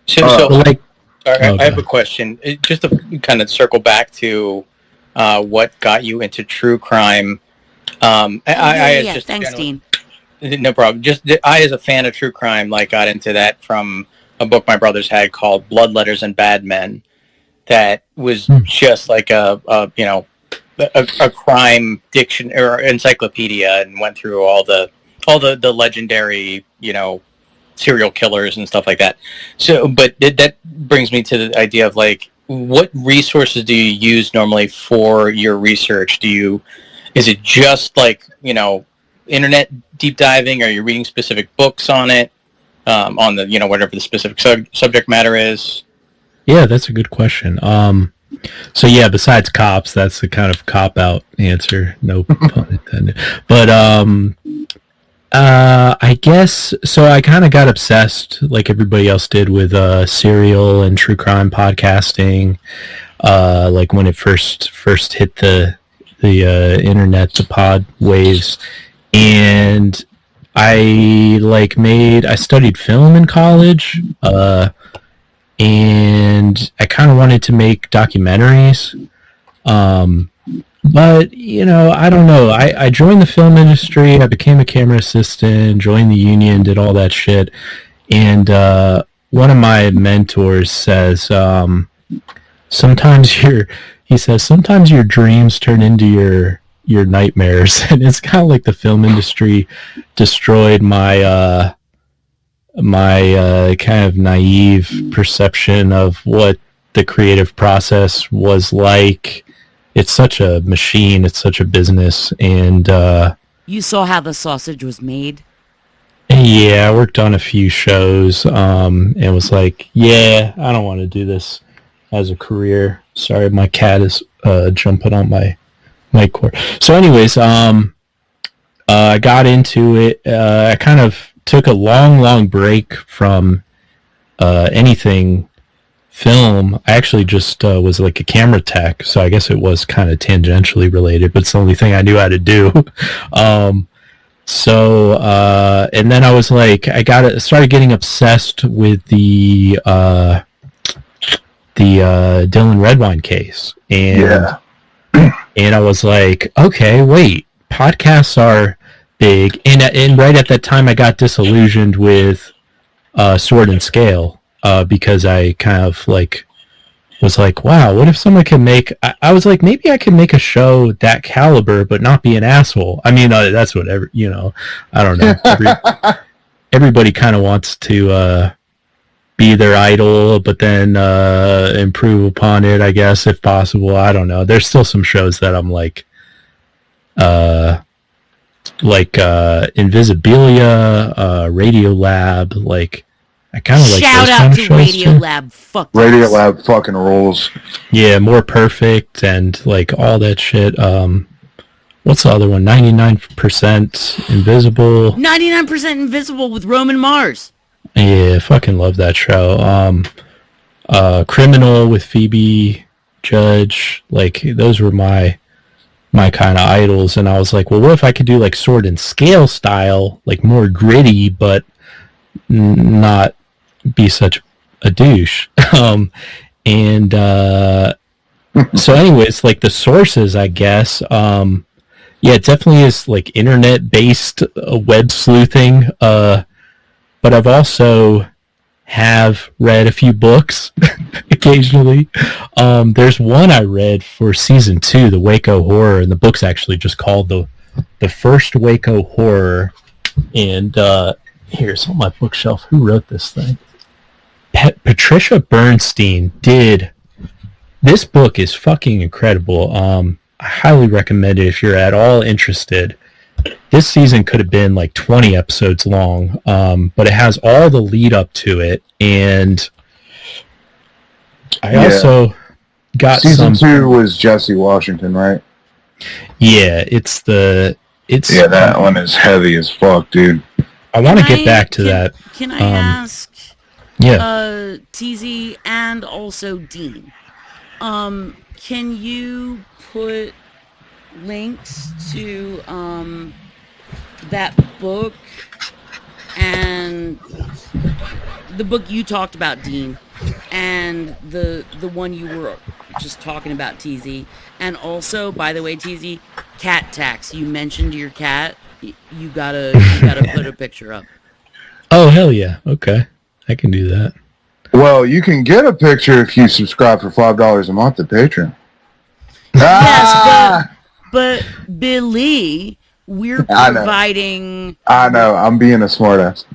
S7: So
S5: like,
S7: I have a question. Just to kind of circle back to what got you into true crime.
S2: Yeah, thanks, Dean.
S7: No problem. Just I, as a fan of true crime, like got into that from a book my brothers had called Bloodletters and Bad Men. That was just like a crime diction or encyclopedia, and went through all the legendary, serial killers and stuff like that. So, but that brings me to the idea of like, what resources do you use normally for your research? Is it just like, internet deep diving? Are you reading specific books on it? On the, whatever the specific subject matter is?
S5: Yeah, that's a good question. So yeah, besides cops, that's the kind of cop-out answer. No pun intended. But I guess so. I kind of got obsessed, like everybody else did, with serial and true crime podcasting. Like when it first hit the internet, the pod waves, and I studied film in college. And I kind of wanted to make documentaries. But, I don't know. I joined the film industry. I became a camera assistant, joined the union, did all that shit. And one of my mentors says, sometimes your dreams turn into your nightmares. And it's kind of like the film industry destroyed my kind of naive perception of what the creative process was like. It's such a machine, it's such a business, and
S2: you saw how the sausage was made?
S5: Yeah, I worked on a few shows, and was like, yeah, I don't want to do this as a career. Sorry, my cat is jumping on my mic cord. So anyways, I got into it. I kind of took a long break from anything film. I actually just was like a camera tech, so I guess it was kind of tangentially related, but it's the only thing I knew how to do. So and then I was like, started getting obsessed with the Dylan Redwine case, and I was like, okay, wait, podcasts are big, and right at that time I got disillusioned with Sword and Scale, because I kind of like was like, wow, what if someone can make, I was like, maybe I can make a show that caliber but not be an asshole. I mean, that's whatever, I don't know. Everybody kind of wants to be their idol, but then improve upon it, I guess, if possible. I don't know. There's still some shows that I'm like Invisibilia, Radiolab, like I kind of like
S2: shout
S5: those
S2: out
S5: kind of
S2: to
S5: shows
S2: Radiolab. Fuck
S4: Radiolab fucking rules.
S5: Yeah, More Perfect and like all that shit. What's the other one? 99% Invisible.
S2: 99% Invisible with Roman Mars.
S5: Yeah, fucking love that show. Criminal with Phoebe Judge. Like those were my kind of idols, and I was like, well, what if I could do like Sword and Scale style, like more gritty, but not be such a douche. And so anyways, like the sources, I guess, yeah, it definitely is like internet based web sleuthing, but I've also have read a few books occasionally. There's one I read for season 2, the Waco Horror, and the book's actually just called the First Waco Horror. And here's on my bookshelf. Who wrote this thing? Patricia Bernstein did. This book is fucking incredible. I highly recommend it if you're at all interested. This season could have been like 20 episodes long, but it has all the lead up to it, and I also got
S4: season 2 was Jesse Washington, right?
S5: Yeah, it's
S4: that one is heavy as fuck, dude.
S5: I want to get back to that.
S2: Can I ask?
S5: Yeah.
S2: TZ and also Dean. Can you put links to that book and the book you talked about, Dean, and the one you were just talking about, TZ, and also, by the way, TZ, cat tax. You mentioned your cat. You gotta put a picture up.
S5: Oh, hell yeah. Okay. I can do that.
S4: Well, you can get a picture if you subscribe for $5 a month to Patreon.
S2: Yes, but Billy, we're providing.
S4: I know. I'm being a smartass.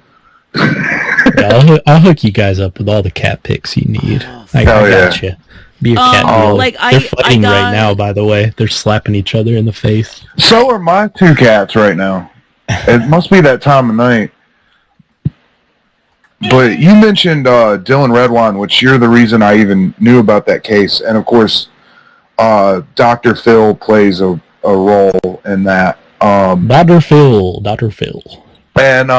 S5: Yeah, I'll hook you guys up with all the cat pics you need. I got you. Be a cat dealer.
S2: Like
S5: They're fighting right now, by the way. They're slapping each other in the face.
S4: So are my two cats right now. It must be that time of night. But you mentioned Dylan Redwine, which you're the reason I even knew about that case. And, of course, Dr. Phil plays a role in that.
S5: Dr. Phil.
S4: And,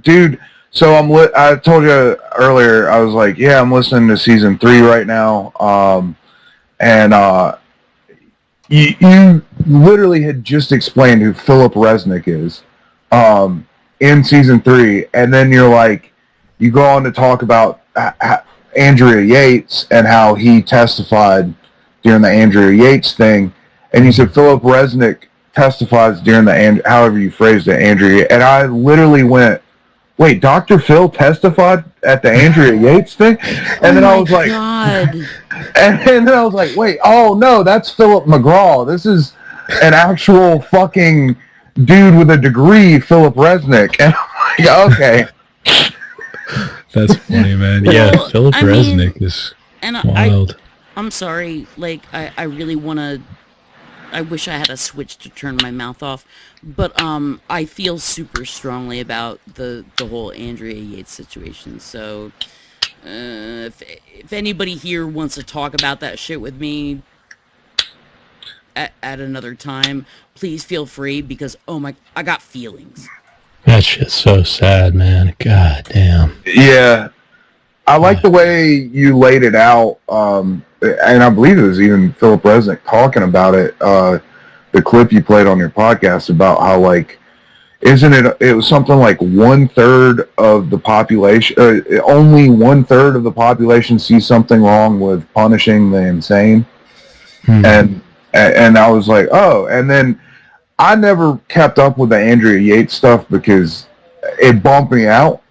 S4: dude, so I told you earlier, I was like, yeah, I'm listening to season 3 right now. You literally had just explained who Philip Resnick is in season 3. And then you're like, you go on to talk about Andrea Yates and how he testified during the Andrea Yates thing. And you said Philip Resnick testifies during however you phrased it, Andrea. And I literally went, wait, Dr. Phil testified at the Andrea Yates thing? And then I was like, God. And then I was like, wait, oh no, that's Philip McGraw. This is an actual fucking dude with a degree, Philip Resnick. And I'm like, okay.
S5: That's funny, man. Yeah, well, Philip Resnick is wild.
S2: I'm sorry, like, I really want to... I wish I had a switch to turn my mouth off, but I feel super strongly about the whole Andrea Yates situation, so if anybody here wants to talk about that shit with me at another time, please feel free, because, I got feelings.
S5: That shit's so sad, man. God damn.
S4: Yeah. I like the way you laid it out, and I believe it was even Philip Resnick talking about it, the clip you played on your podcast about how, like, it was something like 1/3 of the population, only 1/3 of the population sees something wrong with punishing the insane. And I was like, oh, and then I never kept up with the Andrea Yates stuff because it bumped me out.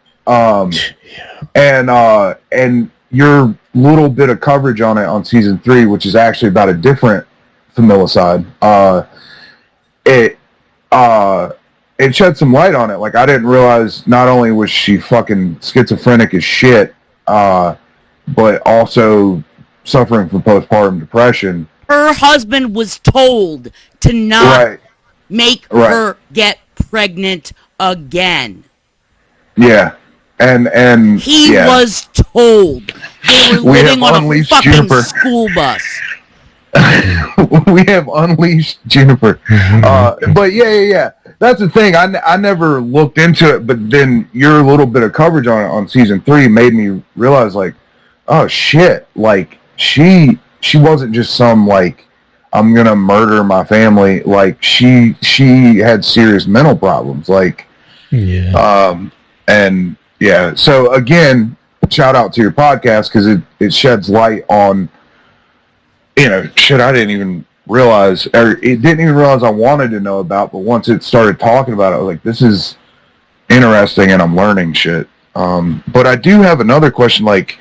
S4: And your little bit of coverage on it on season 3, which is actually about a different familicide, it shed some light on it. Like, I didn't realize not only was she fucking schizophrenic as shit, but also suffering from postpartum depression.
S2: Her husband was told to not make her get pregnant again.
S4: Yeah. And
S2: he was told. They were living on a fucking
S4: Juniper.
S2: School bus.
S4: We have unleashed Juniper. But yeah. That's the thing. I never looked into it, but then your little bit of coverage on it on season 3 made me realize, like, oh shit, like she wasn't just some, like, I'm gonna murder my family. Like, she had serious mental problems. Like, and yeah. So again, shout out to your podcast, because it sheds light on, shit I didn't even realize, or it didn't even realize I wanted to know about, but once it started talking about it, I was like, this is interesting and I'm learning shit. But I do have another question, like,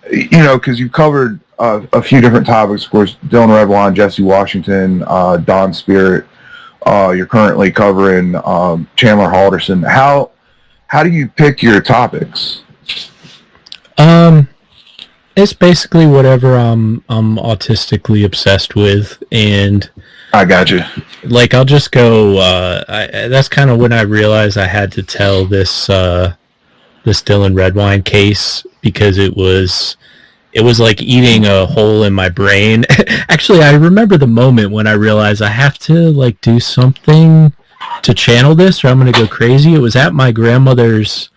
S4: because you've covered a few different topics, of course, Dylan Redwine, Jesse Washington, Don Spirit, you're currently covering Chandler Halderson. How do you pick your topics?
S5: It's basically whatever I'm autistically obsessed with, and
S4: I got you.
S5: Like, I'll just go. That's kind of when I realized I had to tell this Dylan Redwine case, because it was like eating a hole in my brain. Actually, I remember the moment when I realized I have to, like, do something to channel this or I'm going to go crazy. It was at my grandmother's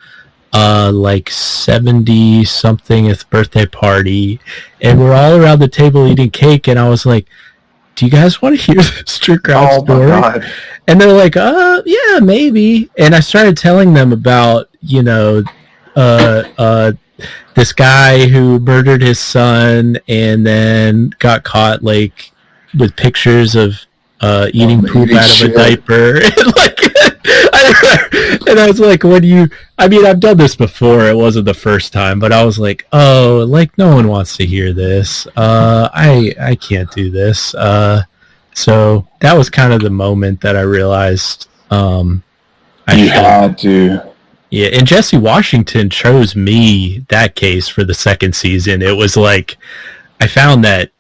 S5: like 70 somethingth birthday party, and we're all around the table eating cake, and I was like, do you guys want to hear this true crime story? God. And they're like, yeah, maybe. And I started telling them about, this guy who murdered his son and then got caught like with pictures of eating poop out of a diaper. And I was like, I've done this before. It wasn't the first time, but I was like, oh, like no one wants to hear this. I can't do this. So that was kind of the moment that I realized you had to. Yeah, and Jesse Washington chose me that case for the second season. It was like I found that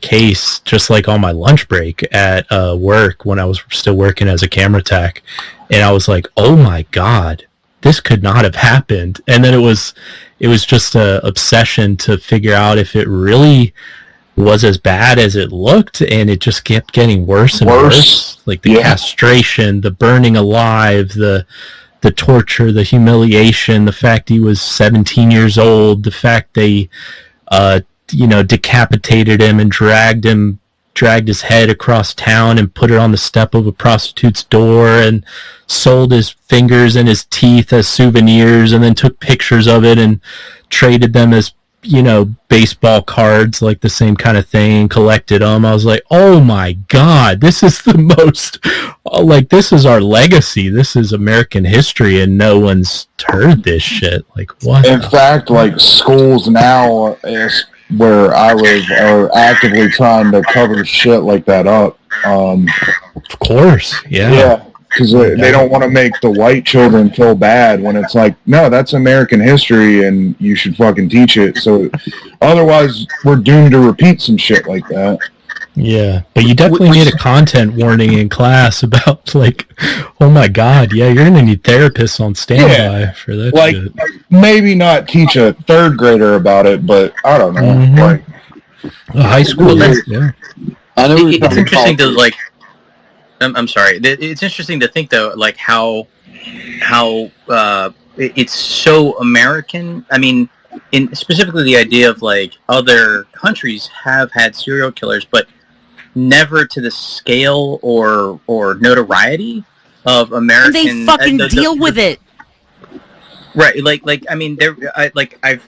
S5: case just like on my lunch break at work when I was still working as a camera tech, and I was like, oh my god, this could not have happened. And then it was just a obsession to figure out if it really was as bad as it looked, and it just kept getting worse and worse. Like the castration, the burning alive, the torture, the humiliation, the fact he was 17 years old, the fact they decapitated him and dragged his head across town and put it on the step of a prostitute's door and sold his fingers and his teeth as souvenirs and then took pictures of it and traded them as baseball cards, like the same kind of thing, collected them. I was like, oh my god, this is the most, like, this is our legacy, this is American history, and no one's heard this shit. Like, what?
S4: In fact, like, schools now is where I live are actively trying to cover shit like that up.
S5: Of course,
S4: yeah. Because they don't want to make the white children feel bad when it's like, no, that's American history and you should fucking teach it. So otherwise, we're doomed to repeat some shit like that.
S5: Yeah, but you definitely need a content warning in class about, like, oh my god, yeah, you're going to need therapists on standby for that
S4: like,
S5: shit.
S4: Maybe not teach a third grader about it, but I don't know.
S5: Mm-hmm.
S4: Like,
S5: high school, yeah.
S3: I know
S7: it's interesting to, like, I'm sorry. It's interesting to think though, like how it's so American. I mean, in specifically the idea of like other countries have had serial killers, but never to the scale or notoriety of American.
S2: And they fucking deal with it.
S7: Right. Like I mean, I've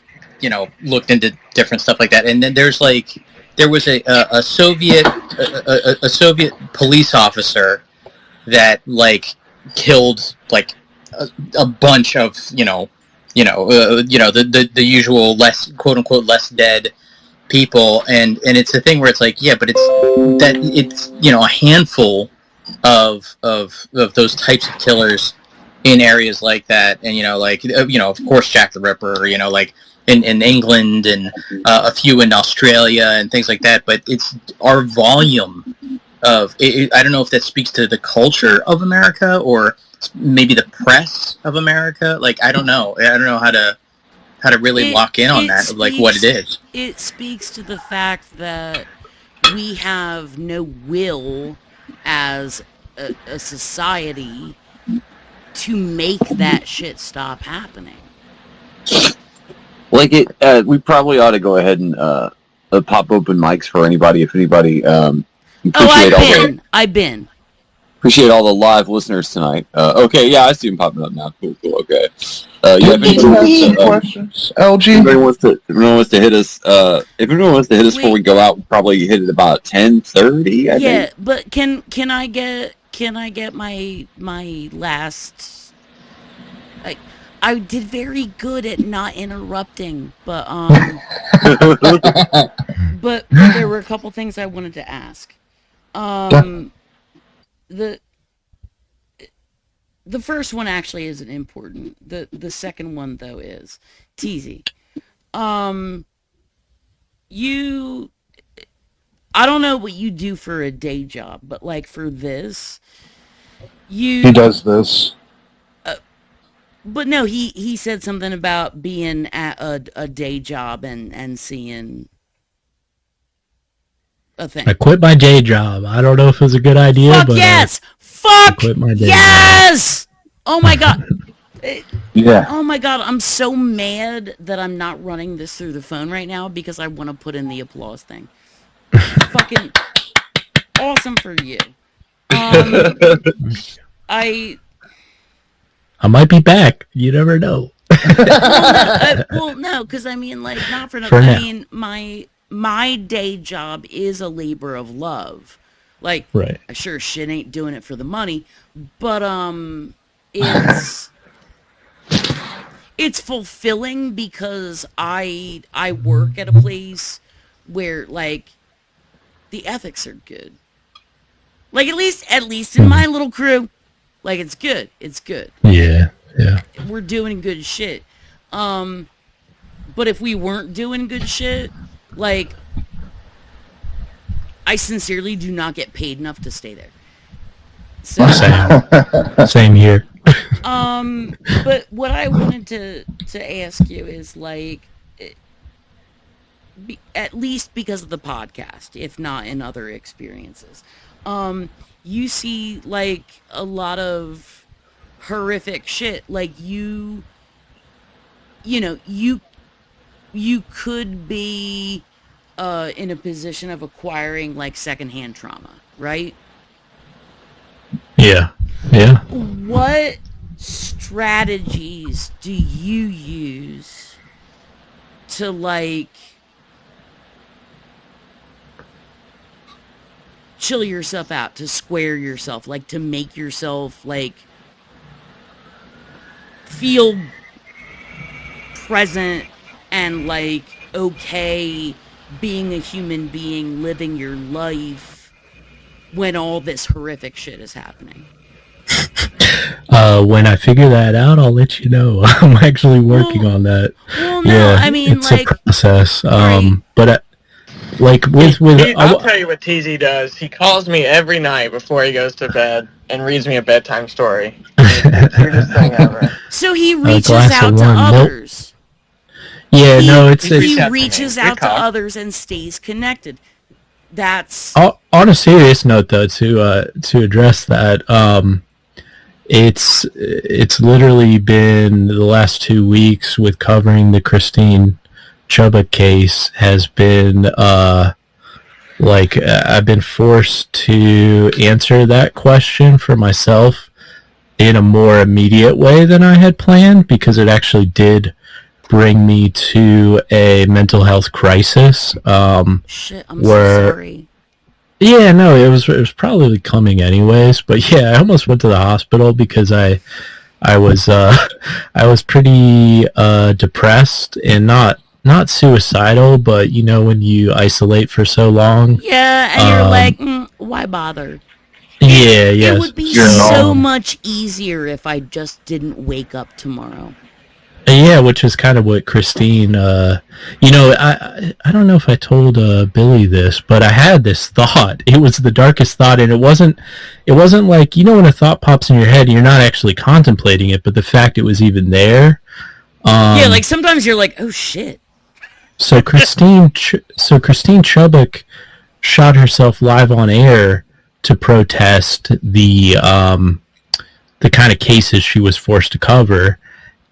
S7: looked into different stuff like that, and then there was a Soviet police officer that like killed like a bunch of the usual less quote unquote less dead people, and it's a thing where it's like, yeah, but it's a handful of those types of killers in areas like that, and of course Jack the Ripper, like in England and a few in Australia and things like that, but it's our volume of it. I don't know if that speaks to the culture of America or maybe the press of America. Like, I don't know how to really lock in on that, like what it is.
S2: It speaks to the fact that we have no will as a society to make that shit stop happening.
S3: Like we probably ought to go ahead and pop open mics for anybody. If anybody,
S2: I've been.
S3: Appreciate all the live listeners tonight. Okay, yeah, I see them popping up now. Cool. Okay. You have any
S4: questions? LG.
S3: If anyone wants to hit us, before we go out, we'll probably hit it about 10:30. I think.
S2: But can I get my last? I did very good at not interrupting, but but there were a couple things I wanted to ask. The first one actually isn't important. The second one though is Teasy. You, I don't know what you do for a day job, but like for this,
S4: he does this.
S2: But no, he said something about being at a day job and seeing a thing.
S5: I quit my day job. I don't know if it was a good idea, but
S2: Fuck!
S5: quit my day
S2: Yes! Oh my god.
S4: Yeah.
S2: Oh my god, I'm so mad that I'm not running this through the phone right now because I want to put in the applause thing. Fucking awesome for you. I
S5: might be back. You never know.
S2: well, no, because I mean, like, not for
S5: For
S2: nothing. I
S5: now.
S2: mean, my day job is a labor of love. Like,
S5: Right.
S2: I sure shit ain't doing it for the money, but it's it's fulfilling because I work at a place where, like, the ethics are good. Like, at least in my little crew, like, it's good. It's good.
S5: Yeah. Yeah.
S2: We're doing good shit. But if we weren't doing good shit, like, I sincerely do not get paid enough to stay there. So,
S5: Same here.
S2: but what I wanted to ask you is, like, at least because of the podcast, if not in other experiences, you see, like, a lot of horrific shit. Like, you know, you could be in a position of acquiring, like, secondhand trauma, right?
S5: Yeah. Yeah.
S2: What strategies do you use to, like, chill yourself out, to square yourself, like, to make yourself, like, feel present and, like, okay being a human being, living your life when all this horrific shit is happening?
S5: When I figure that out, I'll let you know. I'm actually working on that.
S2: Well, no,
S5: Yeah,
S2: I mean,
S5: it's
S2: like,
S5: a process.
S2: right.
S5: But like with
S6: I'll tell you what TZ does. He calls me every night before he goes to bed and reads me a bedtime story. It's the cutest thing ever.
S2: So he reaches
S5: glass
S2: out
S5: of
S2: to
S5: wine. Nope.
S2: others.
S5: Yeah, no, it's
S2: He
S6: out to
S2: reaches
S6: me.
S2: out
S6: Good
S2: to
S6: call.
S2: others and stays connected. That's
S5: on a serious note, though, to address that, it's literally been the last 2 weeks with covering the Christine Chubbuck case has been I've been forced to answer that question for myself in a more immediate way than I had planned, because it actually did bring me to a mental health crisis.
S2: shit. I'm so sorry.
S5: Yeah, no, it was probably coming anyways, but yeah, I almost went to the hospital because I was I was pretty depressed, and not suicidal, but you know, when you isolate for so long.
S2: Yeah, and you're like, why bother?
S5: Yeah, yes.
S2: It would be
S4: You're
S2: so
S4: numb.
S2: much easier if I just didn't wake up tomorrow.
S5: Yeah, which is kind of what Christine, you know, I don't know if I told Billy this, but I had this thought. It was the darkest thought, and it wasn't like, you know, when a thought pops in your head, you're not actually contemplating it, but the fact it was even there.
S2: Yeah, like, sometimes you're like, oh shit.
S5: So Christine Chubbuck shot herself live on air to protest the kind of cases she was forced to cover.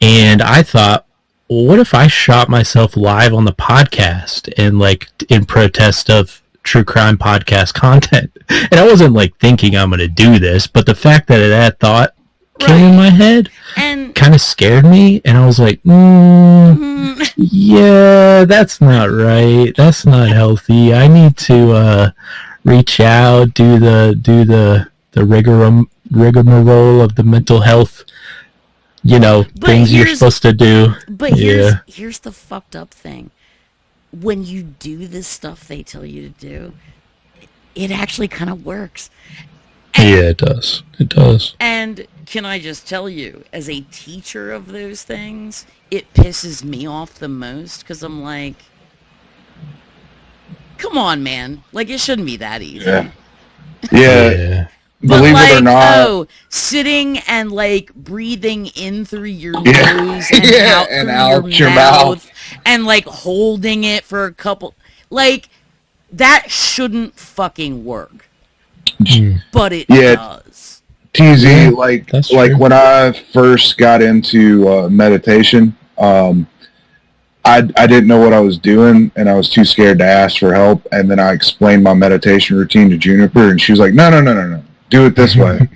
S5: And I thought, well, what if I shot myself live on the podcast and, like, in protest of true crime podcast content? And I wasn't, like, thinking I'm going to do this, but the fact that that thought came in my head
S2: And
S5: kind of scared me. And I was like, yeah, that's not right. That's not healthy. I need to reach out, do the rigmarole of the mental health, you know,
S2: But
S5: things you're
S2: here's-
S5: supposed to do.
S2: But
S5: Yeah.
S2: here's the fucked up thing. When you do this stuff they tell you to do, it actually kind of works.
S5: Yeah, it does. It does.
S2: And can I just tell you, as a teacher of those things, it pisses me off the most, because I'm like, come on, man. Like, it shouldn't be that easy.
S4: Yeah.
S2: But,
S4: Believe
S2: like,
S4: it or not.
S2: oh, sitting and, like, breathing in through your
S4: Yeah.
S2: nose and
S4: Yeah,
S2: out
S4: and
S2: through
S4: out
S2: your
S4: your
S2: mouth,
S4: mouth.
S2: and, like, holding it for a couple, like, that shouldn't fucking work. But it
S4: Yeah.
S2: does.
S4: TZ,
S5: Yeah,
S4: like
S5: that's
S4: like
S5: true.
S4: when I first got into meditation, I didn't know what I was doing, and I was too scared to ask for help. And then I explained my meditation routine to Juniper, and she was like, "No, do it this way."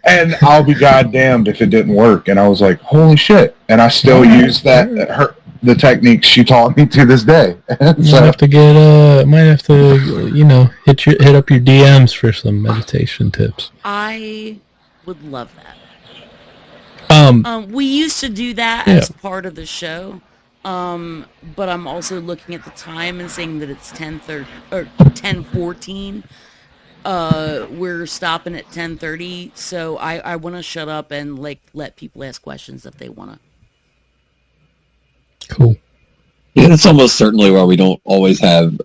S4: And I'll be goddamned if it didn't work. And I was like, "Holy shit!" And I still use the techniques she taught me to this day.
S5: So, might have to hit up your DMs for some meditation tips.
S2: I would love that.
S5: Um,
S2: We used to do that as part of the show. But I'm also looking at the time and saying that it's 10:30 or 10:14. We're stopping at 10:30, so I want to shut up and let people ask questions if they want
S5: to. Cool.
S3: Yeah, that's almost certainly why we don't always have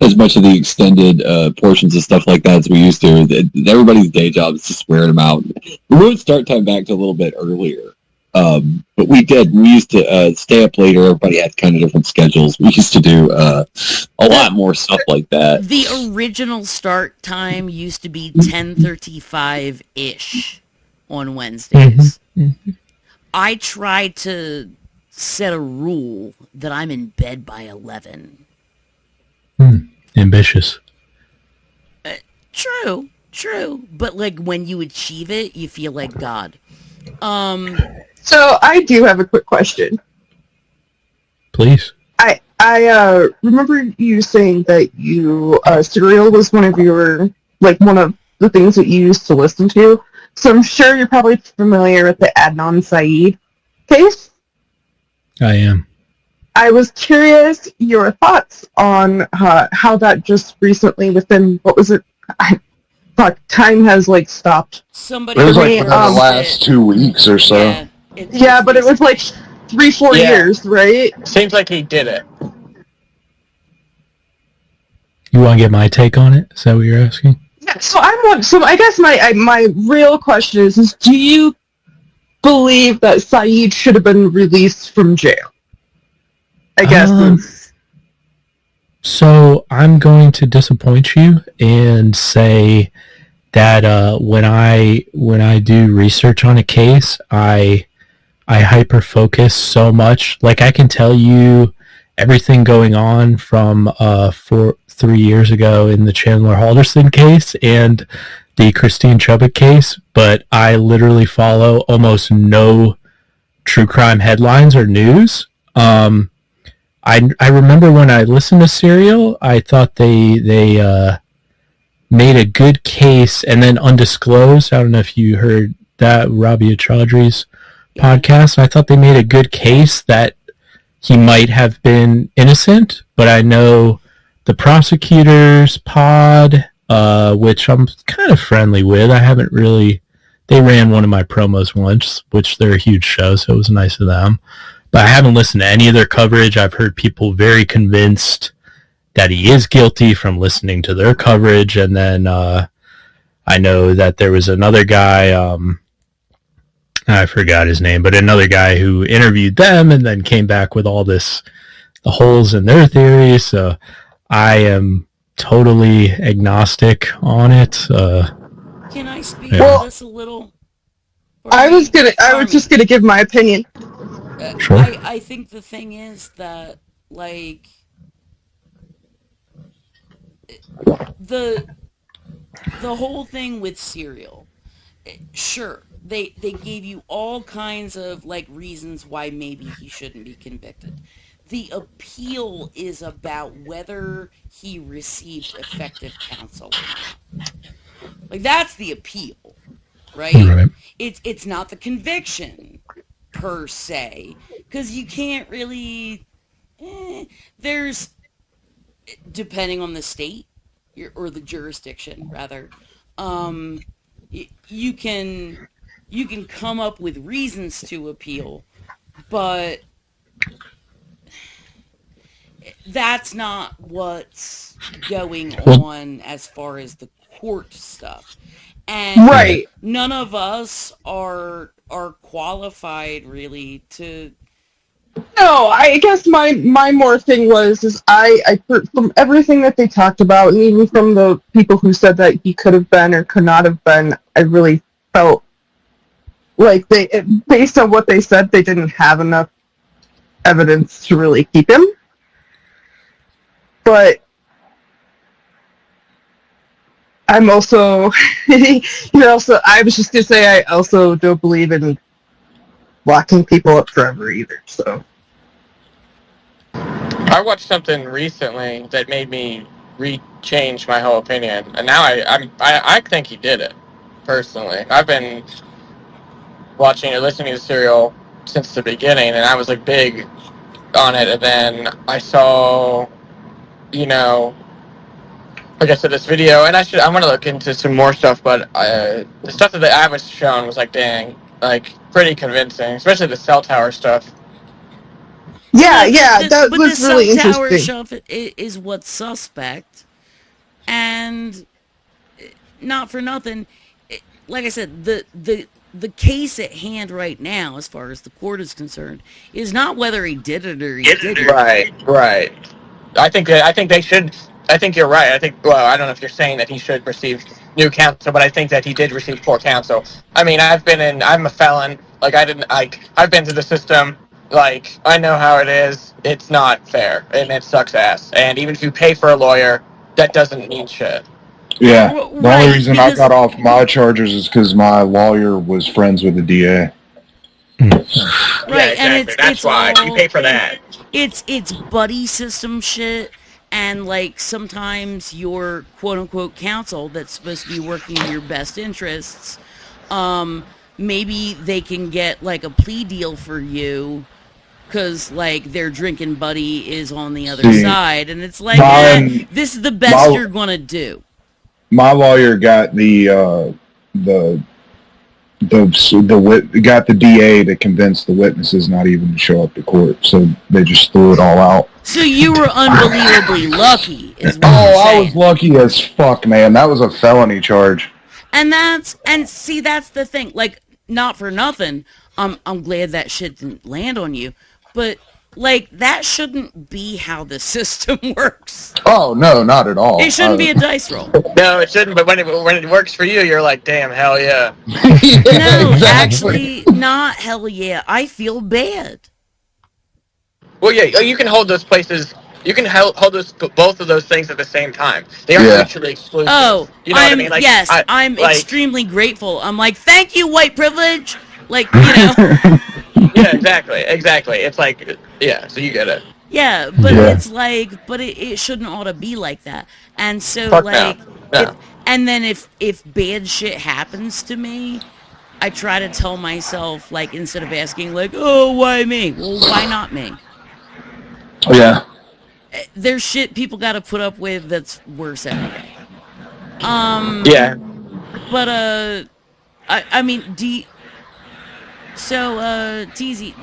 S3: as much of the extended portions of stuff like that as we used to. Everybody's day job is just wearing them out. We moved start time back to a little bit earlier. But we did. We used to stay up later. Everybody had kind of different schedules. We used to do a lot more stuff like that.
S2: The original start time used to be 10:35-ish on Wednesdays. Mm-hmm. I tried to set a rule that I'm in bed by 11.
S5: Ambitious.
S2: True. But when you achieve it, you feel like God.
S8: So I do have a quick question.
S5: Please.
S8: I remember you saying that you Serial was one of your one of the things that you used to listen to. So I'm sure you're probably familiar with the Adnan Syed case.
S5: I am.
S8: I was curious your thoughts on how that just recently within what was it? Time has stopped.
S2: Somebody
S4: it was within the last 2 weeks or so.
S8: Yeah, but it was 3-4 years, right?
S6: Seems like he did it.
S5: You want to get my take on it? Is that what you're asking?
S8: Yeah. So I guess my real question is do you believe that Saeed should have been released from jail? I guess.
S5: So I'm going to disappoint you and say that when I do research on a case, I hyper focus so much. I can tell you everything going on from 3 years ago in the Chandler Halderson case and the Christine Chubbuck case, but I literally follow almost no true crime headlines or news. I remember when I listened to Serial, I thought they made a good case, and then Undisclosed. I don't know if you heard that, Rabia Chaudhry's podcast. I thought they made a good case that he might have been innocent, but I know the prosecutor's pod, which I'm kind of friendly with. I haven't really. They ran one of my promos once, which they're a huge show, so it was nice of them. But I haven't listened to any of their coverage. I've heard people very convinced that he is guilty from listening to their coverage. And then I know that there was another guy, I forgot his name, but another guy who interviewed them and then came back with all the holes in their theory. So I am totally agnostic on it.
S2: Can I speak on this a little?
S8: I was just gonna give my opinion.
S5: Sure.
S2: I think the thing is that the whole thing with Serial, sure, they gave you all kinds of reasons why maybe he shouldn't be convicted. The appeal is about whether he received effective counsel or not. That's the appeal, right? It's not the conviction per se, because you can't really there's, depending on the state or the jurisdiction rather, you can come up with reasons to appeal, but that's not what's going on as far as the court stuff. And none of us are qualified really to
S8: No, I guess my more thing is I from everything that they talked about, and even from the people who said that he could have been or could not have been, I really felt like based on what they said, they didn't have enough evidence to really keep him. But I'm also, I was just gonna say I also don't believe in locking people up forever either. So
S6: I watched something recently that made me change my whole opinion, and now I think he did it. Personally, I've been watching or listening to Serial since the beginning, and I was like big on it, and then I saw, like I said, this video, and I'm gonna look into some more stuff, but the stuff that I was shown was like, dang, like pretty convincing, especially the cell tower stuff.
S8: yeah, that
S2: but
S8: was
S2: the
S8: really
S2: cell tower
S8: interesting.
S2: stuff is what's suspect, and not for nothing. Like I said, the case at hand right now, as far as the court is concerned, is not whether he did it or he didn't.
S6: Right. I think they should. I think you're right. Well, I don't know if you're saying that he should receive new counsel, but I think that he did receive poor counsel. I mean, I'm a felon. Like, I've been through the system. Like, I know how it is. It's not fair, and it sucks ass. And even if you pay for a lawyer, that doesn't mean shit.
S4: Yeah, the only reason I got off my charges is because my lawyer was friends with the DA.
S2: Right,
S6: yeah, exactly.
S2: And
S6: that's why you pay for that.
S2: It's buddy system shit, and like sometimes your quote unquote counsel that's supposed to be working in your best interests, maybe they can get like a plea deal for you because like their drinking buddy is on the other side, and it's like, this is the best you're gonna do.
S4: My lawyer got got the DA to convince the witnesses not even to show up to court, so they just threw it all out.
S2: So you were unbelievably lucky, is what
S4: I was lucky as fuck, man. That was a felony charge.
S2: And see, that's the thing. Like, not for nothing, I'm glad that shit didn't land on you, but like that shouldn't be how the system works.
S4: Oh no, not at all.
S2: It shouldn't be a dice roll.
S6: No, it shouldn't. But when it works for you, you're like, damn, hell yeah.
S2: No, actually, not hell yeah. I feel bad.
S6: Well, yeah, you can hold those places. You can hold both of those things at the same time. They are mutually exclusive.
S2: Oh,
S6: you know what I mean? Like,
S2: yes, I'm extremely grateful. I'm like, thank you, white privilege. Like, you know.
S6: Yeah, exactly. It's like, yeah, so you get it.
S2: Yeah, but it's like, but it shouldn't ought to be like that. And so, like,
S6: no.
S2: And then if bad shit happens to me, I try to tell myself, like, instead of asking, like, oh, why me? Well, why not me?
S4: Yeah.
S2: There's shit people got to put up with that's worse every day.
S6: Yeah.
S2: But, I mean, TZ,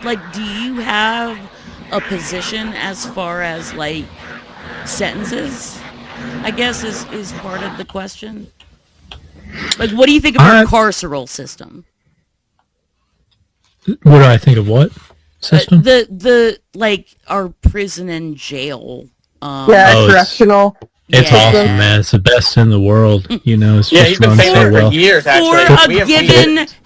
S2: like, do you have a position as far as, like, sentences? I guess is part of the question. Like, what do you think of our carceral system?
S5: What do I think of what system?
S2: The like our prison and jail.
S8: Correctional.
S5: It's awesome, man. It's the best in the world. You know, it's
S6: he's been saying that for years. Actually,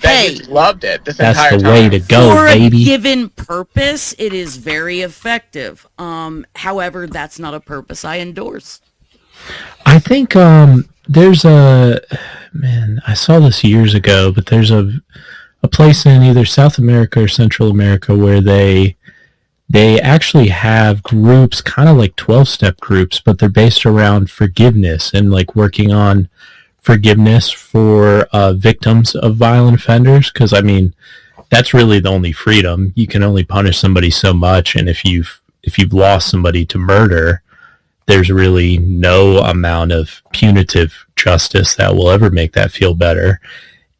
S6: he's loved it this entire time.
S5: That's the way to go, baby.
S2: For a given purpose, it is very effective. However, that's not a purpose I endorse.
S5: I think there's I saw this years ago, but there's a place in either South America or Central America where they actually have groups, kind of like 12-step groups, but they're based around forgiveness and like working on forgiveness for victims of violent offenders. Because I mean, that's really the only freedom. You can only punish somebody so much, and if you've lost somebody to murder, there's really no amount of punitive justice that will ever make that feel better.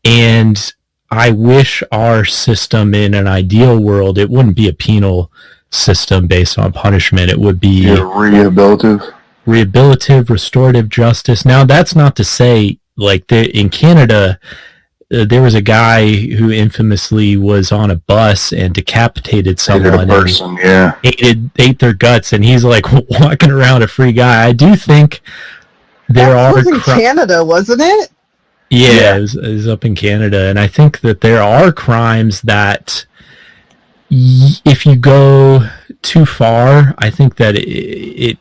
S5: And I wish our system, in an ideal world, it wouldn't be a penal system based on punishment. It would be
S4: rehabilitative,
S5: restorative justice. Now, that's not to say, like, in Canada, there was a guy who infamously was on a bus and decapitated someone.
S4: Hated a person, yeah.
S5: Ate their guts, and he's like walking around a free guy. I do think there
S8: That
S5: are
S8: was in Canada, wasn't it?
S5: Yeah, it was up in Canada, and I think that there are crimes that if you go too far, I think that it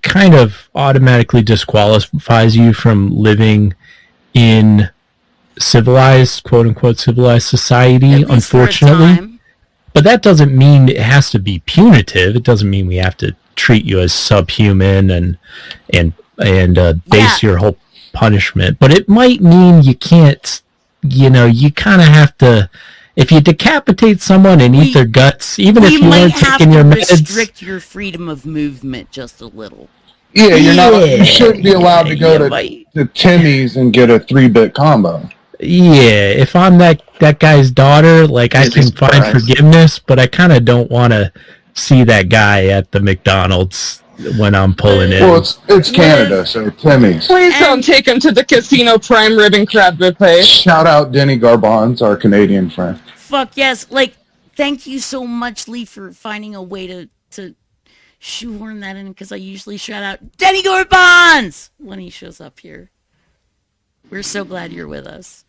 S5: kind of automatically disqualifies you from living in civilized, quote unquote, civilized society, unfortunately. But that doesn't mean it has to be punitive. It doesn't mean we have to treat you as subhuman and base your whole punishment. But it might mean you can't, you kind of have to, if you decapitate someone and eat their guts, even if you weren't taking your meds,
S2: restrict your freedom of movement just a little.
S4: Yeah, you shouldn't be allowed to go to Timmy's and get a 3-bit combo.
S5: Yeah, if I'm that guy's daughter, like, I can find forgiveness, but I kind of don't want to see that guy at the McDonald's when I'm pulling in.
S4: Well, it's Canada, so Timmy's.
S8: Please don't take him to the casino prime rib and crab buffet.
S4: Shout out Denny Garbons, our Canadian friend.
S2: Fuck yes. Like, thank you so much, Lee, for finding a way to shoehorn that in, because I usually shout out Denny Garbons when he shows up here. We're so glad you're with us.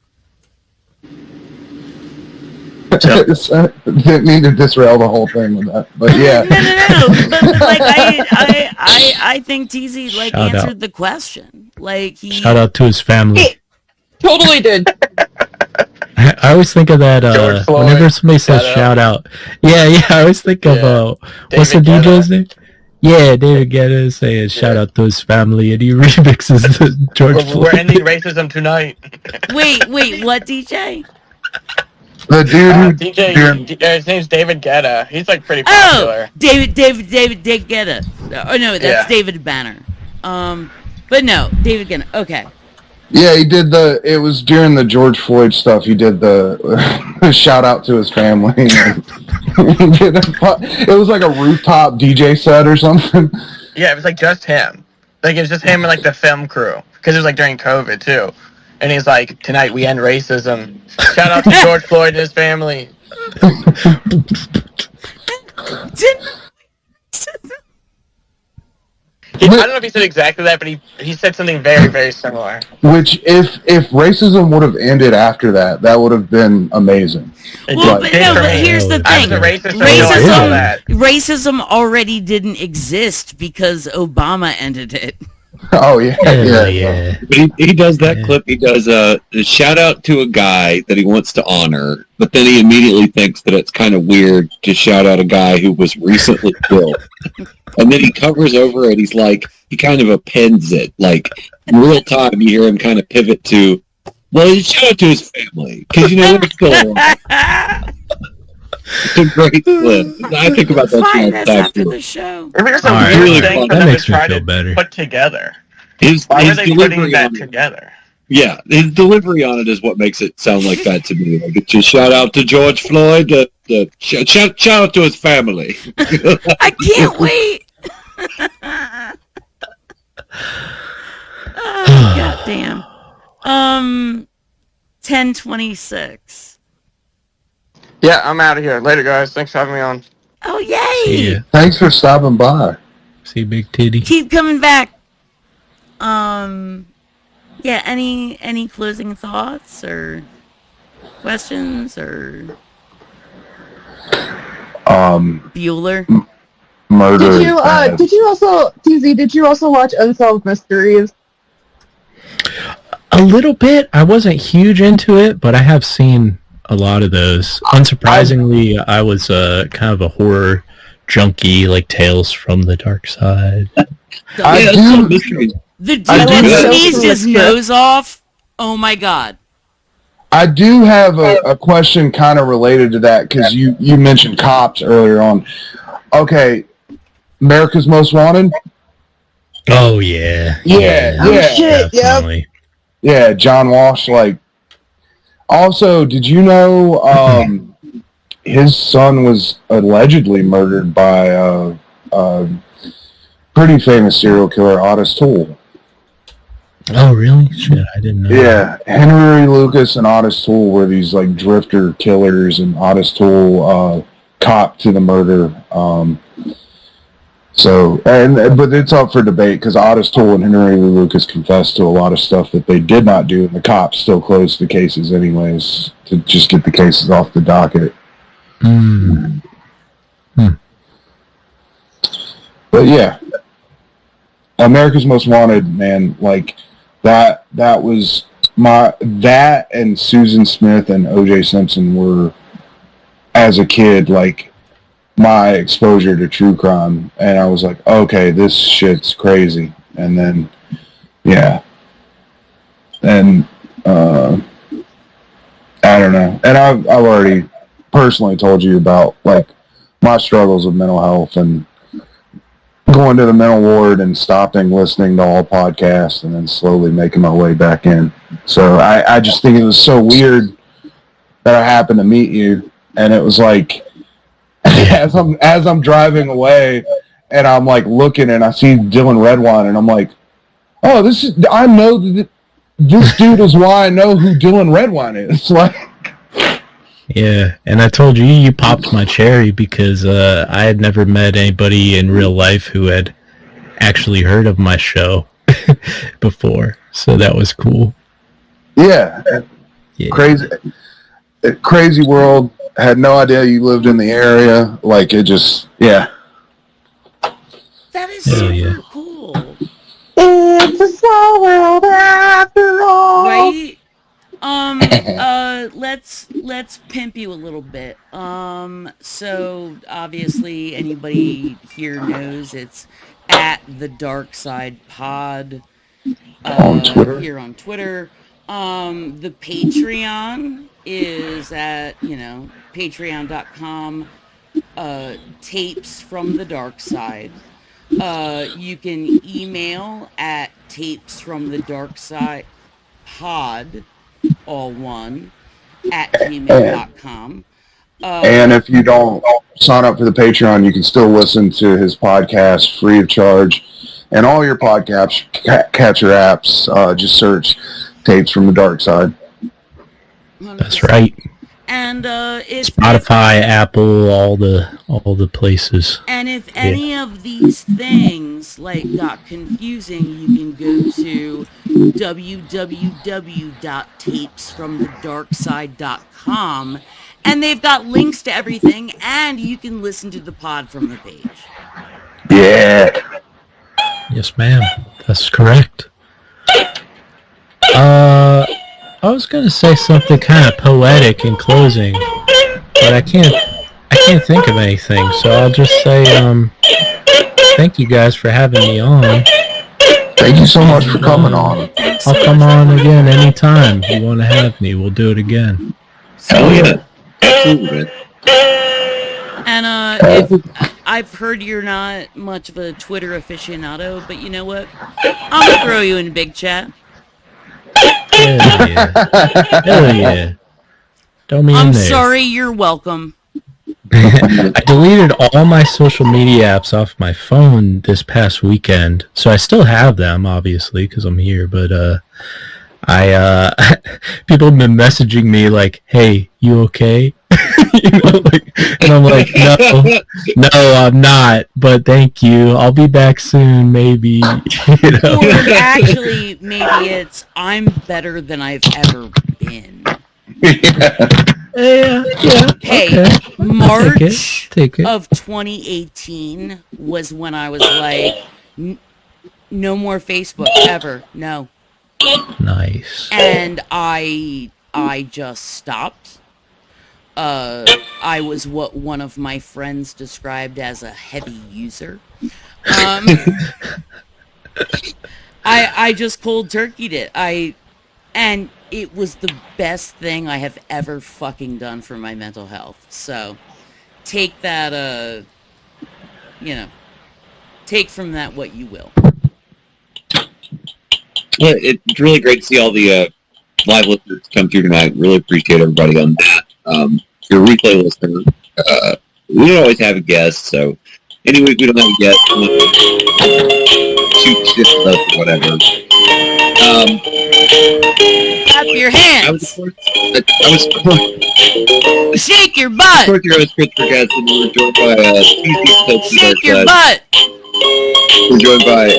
S4: Didn't mean to disrail the whole thing with that, but yeah.
S2: No. But like, I think TZ answered the question. Like,
S5: shout out to his family.
S8: He totally did.
S5: I always think of that whenever somebody says shout out. Yeah. I always think of what's the DJ's name? Yeah, David Guetta saying shout out to his family, and he remixes the George Floyd.
S6: We're ending racism tonight.
S2: Wait, what DJ?
S4: The dude who
S6: his name's David Guetta. He's like pretty popular.
S2: Oh, David Guetta. Oh no, that's David Banner. But no, David Guetta. Okay.
S4: Yeah, he did it was during the George Floyd stuff, he did the shout out to his family. It was like a rooftop DJ set or something.
S6: Yeah, it was like just him. Like, it was just him and like the film crew. Because it was like during COVID too. And he's like, tonight we end racism. Shout out to George Floyd and his family. I don't know if he said exactly that, but he said something very, very similar.
S4: Which, if racism would have ended after that, that would have been amazing.
S2: Well, but here's the thing. Racism already didn't exist because Obama ended it.
S4: Oh, yeah.
S3: He does that clip. He does a shout out to a guy that he wants to honor, but then he immediately thinks that it's kind of weird to shout out a guy who was recently killed. And then he covers over it. He's like, he kind of appends it. Like, in real time, you hear him kind of pivot to, well, shout out to his family. Because, they're still alive. It's a great clip. I think about that
S2: all the time after the show.
S6: There's some weird thing for them to try to put together. Why are they putting that together?
S3: Yeah, his delivery on it is what makes it sound like that to me. Like, it's just shout out to George Floyd. Shout out to his family.
S2: I can't wait. Oh, goddamn. 10:26.
S6: Yeah, I'm out of here. Later, guys. Thanks for having me on.
S2: Oh, yay!
S4: Thanks for stopping by.
S5: See Big Titty.
S2: Keep coming back. Yeah, any closing thoughts or questions or Bueller?
S4: Murder.
S8: Did you also, TZ, did you also watch Unsolved Mysteries?
S5: A little bit. I wasn't huge into it, but I have seen a lot of those. Unsurprisingly, I was kind of a horror junkie, like Tales from the Darkside.
S2: The dude that sneezed his nose off. Oh my god.
S4: I do have a question kind of related to that, because you mentioned cops earlier on. Okay, America's Most Wanted?
S5: Oh, yeah.
S4: Yeah.
S8: Shit,
S5: definitely.
S4: Yeah, John Walsh, like... Also, did you know his son was allegedly murdered by a pretty famous serial killer, Otis Toole?
S5: Oh, really? Shit, I didn't know.
S4: Yeah, Henry Lucas and Otis Toole were these like drifter killers, and Otis Toole cop to the murder. But it's up for debate because Otis Toole and Henry Lucas confessed to a lot of stuff that they did not do, and the cops still closed the cases anyways to just get the cases off the docket. But yeah, America's Most Wanted, man, like that was that and Susan Smith and O.J. Simpson were, as a kid, like my exposure to true crime, and I was like, okay, this shit's crazy. And then, yeah, and I don't know. And I've already personally told you about like my struggles with mental health and going to the mental ward and stopping listening to all podcasts and then slowly making my way back in. So I just think it was so weird that I happened to meet you, and it was like as I'm driving away and I'm like looking and I see Dylan Redwine and I'm like, oh, I know that this dude is why I know who Dylan Redwine is. Like,
S5: yeah, and I told you popped my cherry because I had never met anybody in real life who had actually heard of my show before, so that was cool.
S4: Yeah. Crazy world. Had no idea you lived in the area. Like, it just, yeah.
S2: That is super cool.
S8: It's a small world after all.
S2: Right? Let's pimp you a little bit. So obviously anybody here knows it's at the Darksidepod
S4: on Twitter.
S2: Here on Twitter. The Patreon is at, patreon.com, tapes from the dark side. You can email at tapesfromthedarksidepod, all one, at gmail.com.
S4: And if you don't sign up for the Patreon, you can still listen to his podcast free of charge. And all your podcast catcher apps, just search Tapes from the Dark Side.
S2: 100%.
S5: That's right.
S2: And
S5: Spotify, Apple, all the places.
S2: And if any of these things got confusing, you can go to www.tapesfromthedarkside.com, and they've got links to everything, and you can listen to the pod from the page.
S4: Yeah.
S5: Yes, ma'am. That's correct. I was gonna say something kind of poetic in closing, but I can't think of anything. So I'll just say, thank you guys for having me on.
S4: Thank you so much for coming on.
S5: I'll come on again anytime you want to have me. We'll do it again.
S3: Hell yeah. Absolutely.
S2: And I've heard you're not much of a Twitter aficionado, but you know what? I'm gonna throw you in a big chat.
S5: Hell yeah. Hell yeah. Don't mean
S2: I'm
S5: there.
S2: sorry, you're welcome.
S5: I deleted all my social media apps off my phone this past weekend, so I still have them, obviously, because I'm here, but people have been messaging me like, hey, you okay? And I'm like, no, I'm not, but thank you. I'll be back soon, maybe.
S2: Or actually, maybe it's, I'm better than I've ever been.
S5: Yeah.
S2: Hey,
S5: okay.
S2: March
S5: Take it.
S2: of 2018 was when I was like, no more Facebook ever. No.
S5: Nice.
S2: And I just stopped. I was what one of my friends described as a heavy user. I just cold turkeyed it. And it was the best thing I have ever fucking done for my mental health. So take that, take from that what you will.
S3: Well, it's really great to see all the live listeners come through tonight. Really appreciate everybody on that. Your replay listener, we don't always have a guest, so any week we don't have a guest. shoot shit with us or whatever.
S2: Clap your
S3: I was, of
S2: hands.
S3: course,
S2: Shake your
S3: of
S2: butt.
S3: course, your host, Christopher Gadsden. We're joined by
S2: Shake your butt.
S3: We're joined by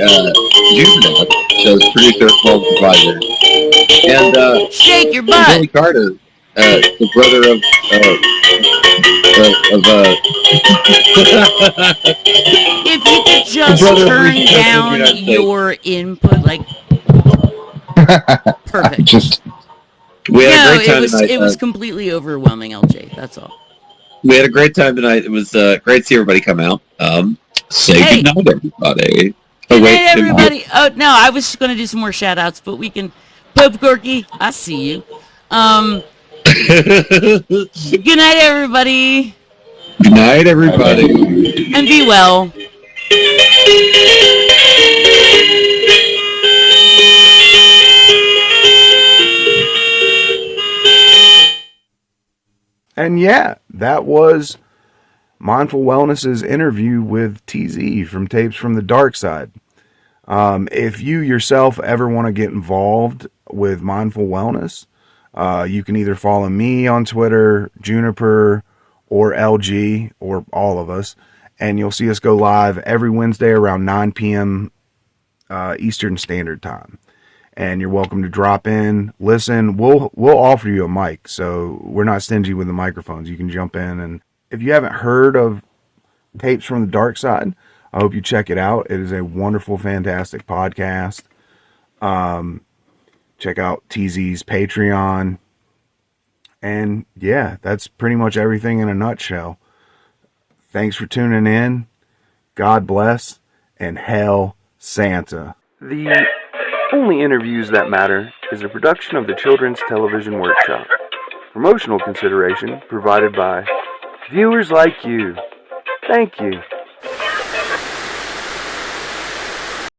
S3: Juniper Nest, show's producer, well, advisor, and
S2: Shake your
S3: Billy
S2: butt.
S3: Carter, the brother of
S2: If you could just
S3: brother of
S2: turn
S3: President of the
S2: down
S3: United States.
S2: your input, like perfect.
S4: Just
S3: We had a
S2: No,
S3: great time tonight.
S2: it was completely overwhelming, LJ. That's all.
S3: We had a great time tonight. It was great to see everybody come out. Say
S2: Hey.
S3: goodnight, everybody.
S2: Good night, everybody. Oh no, I was just gonna do some more shout outs, but we can. Pope Corky, I see you. Good night, everybody,
S3: Good night, everybody.
S2: and be well.
S1: And yeah, that was Mindful Wellness's interview with TZ from Tapes from the Darkside. If you yourself ever want to get involved with Mindful Wellness, you can either follow me on Twitter, Juniper, or LG, or all of us, and you'll see us go live every Wednesday around 9 p.m. Eastern Standard Time. And you're welcome to drop in, listen. We'll offer you a mic, so we're not stingy with the microphones. You can jump in, and if you haven't heard of Tapes from the Dark Side, I hope you check it out. It is a wonderful, fantastic podcast. Check out TZ's Patreon. And yeah, that's pretty much everything in a nutshell. Thanks for tuning in. God bless, and Hail Santa. The Only Interviews That Matter is a production of the Children's Television Workshop. Promotional consideration provided by viewers like you. Thank you.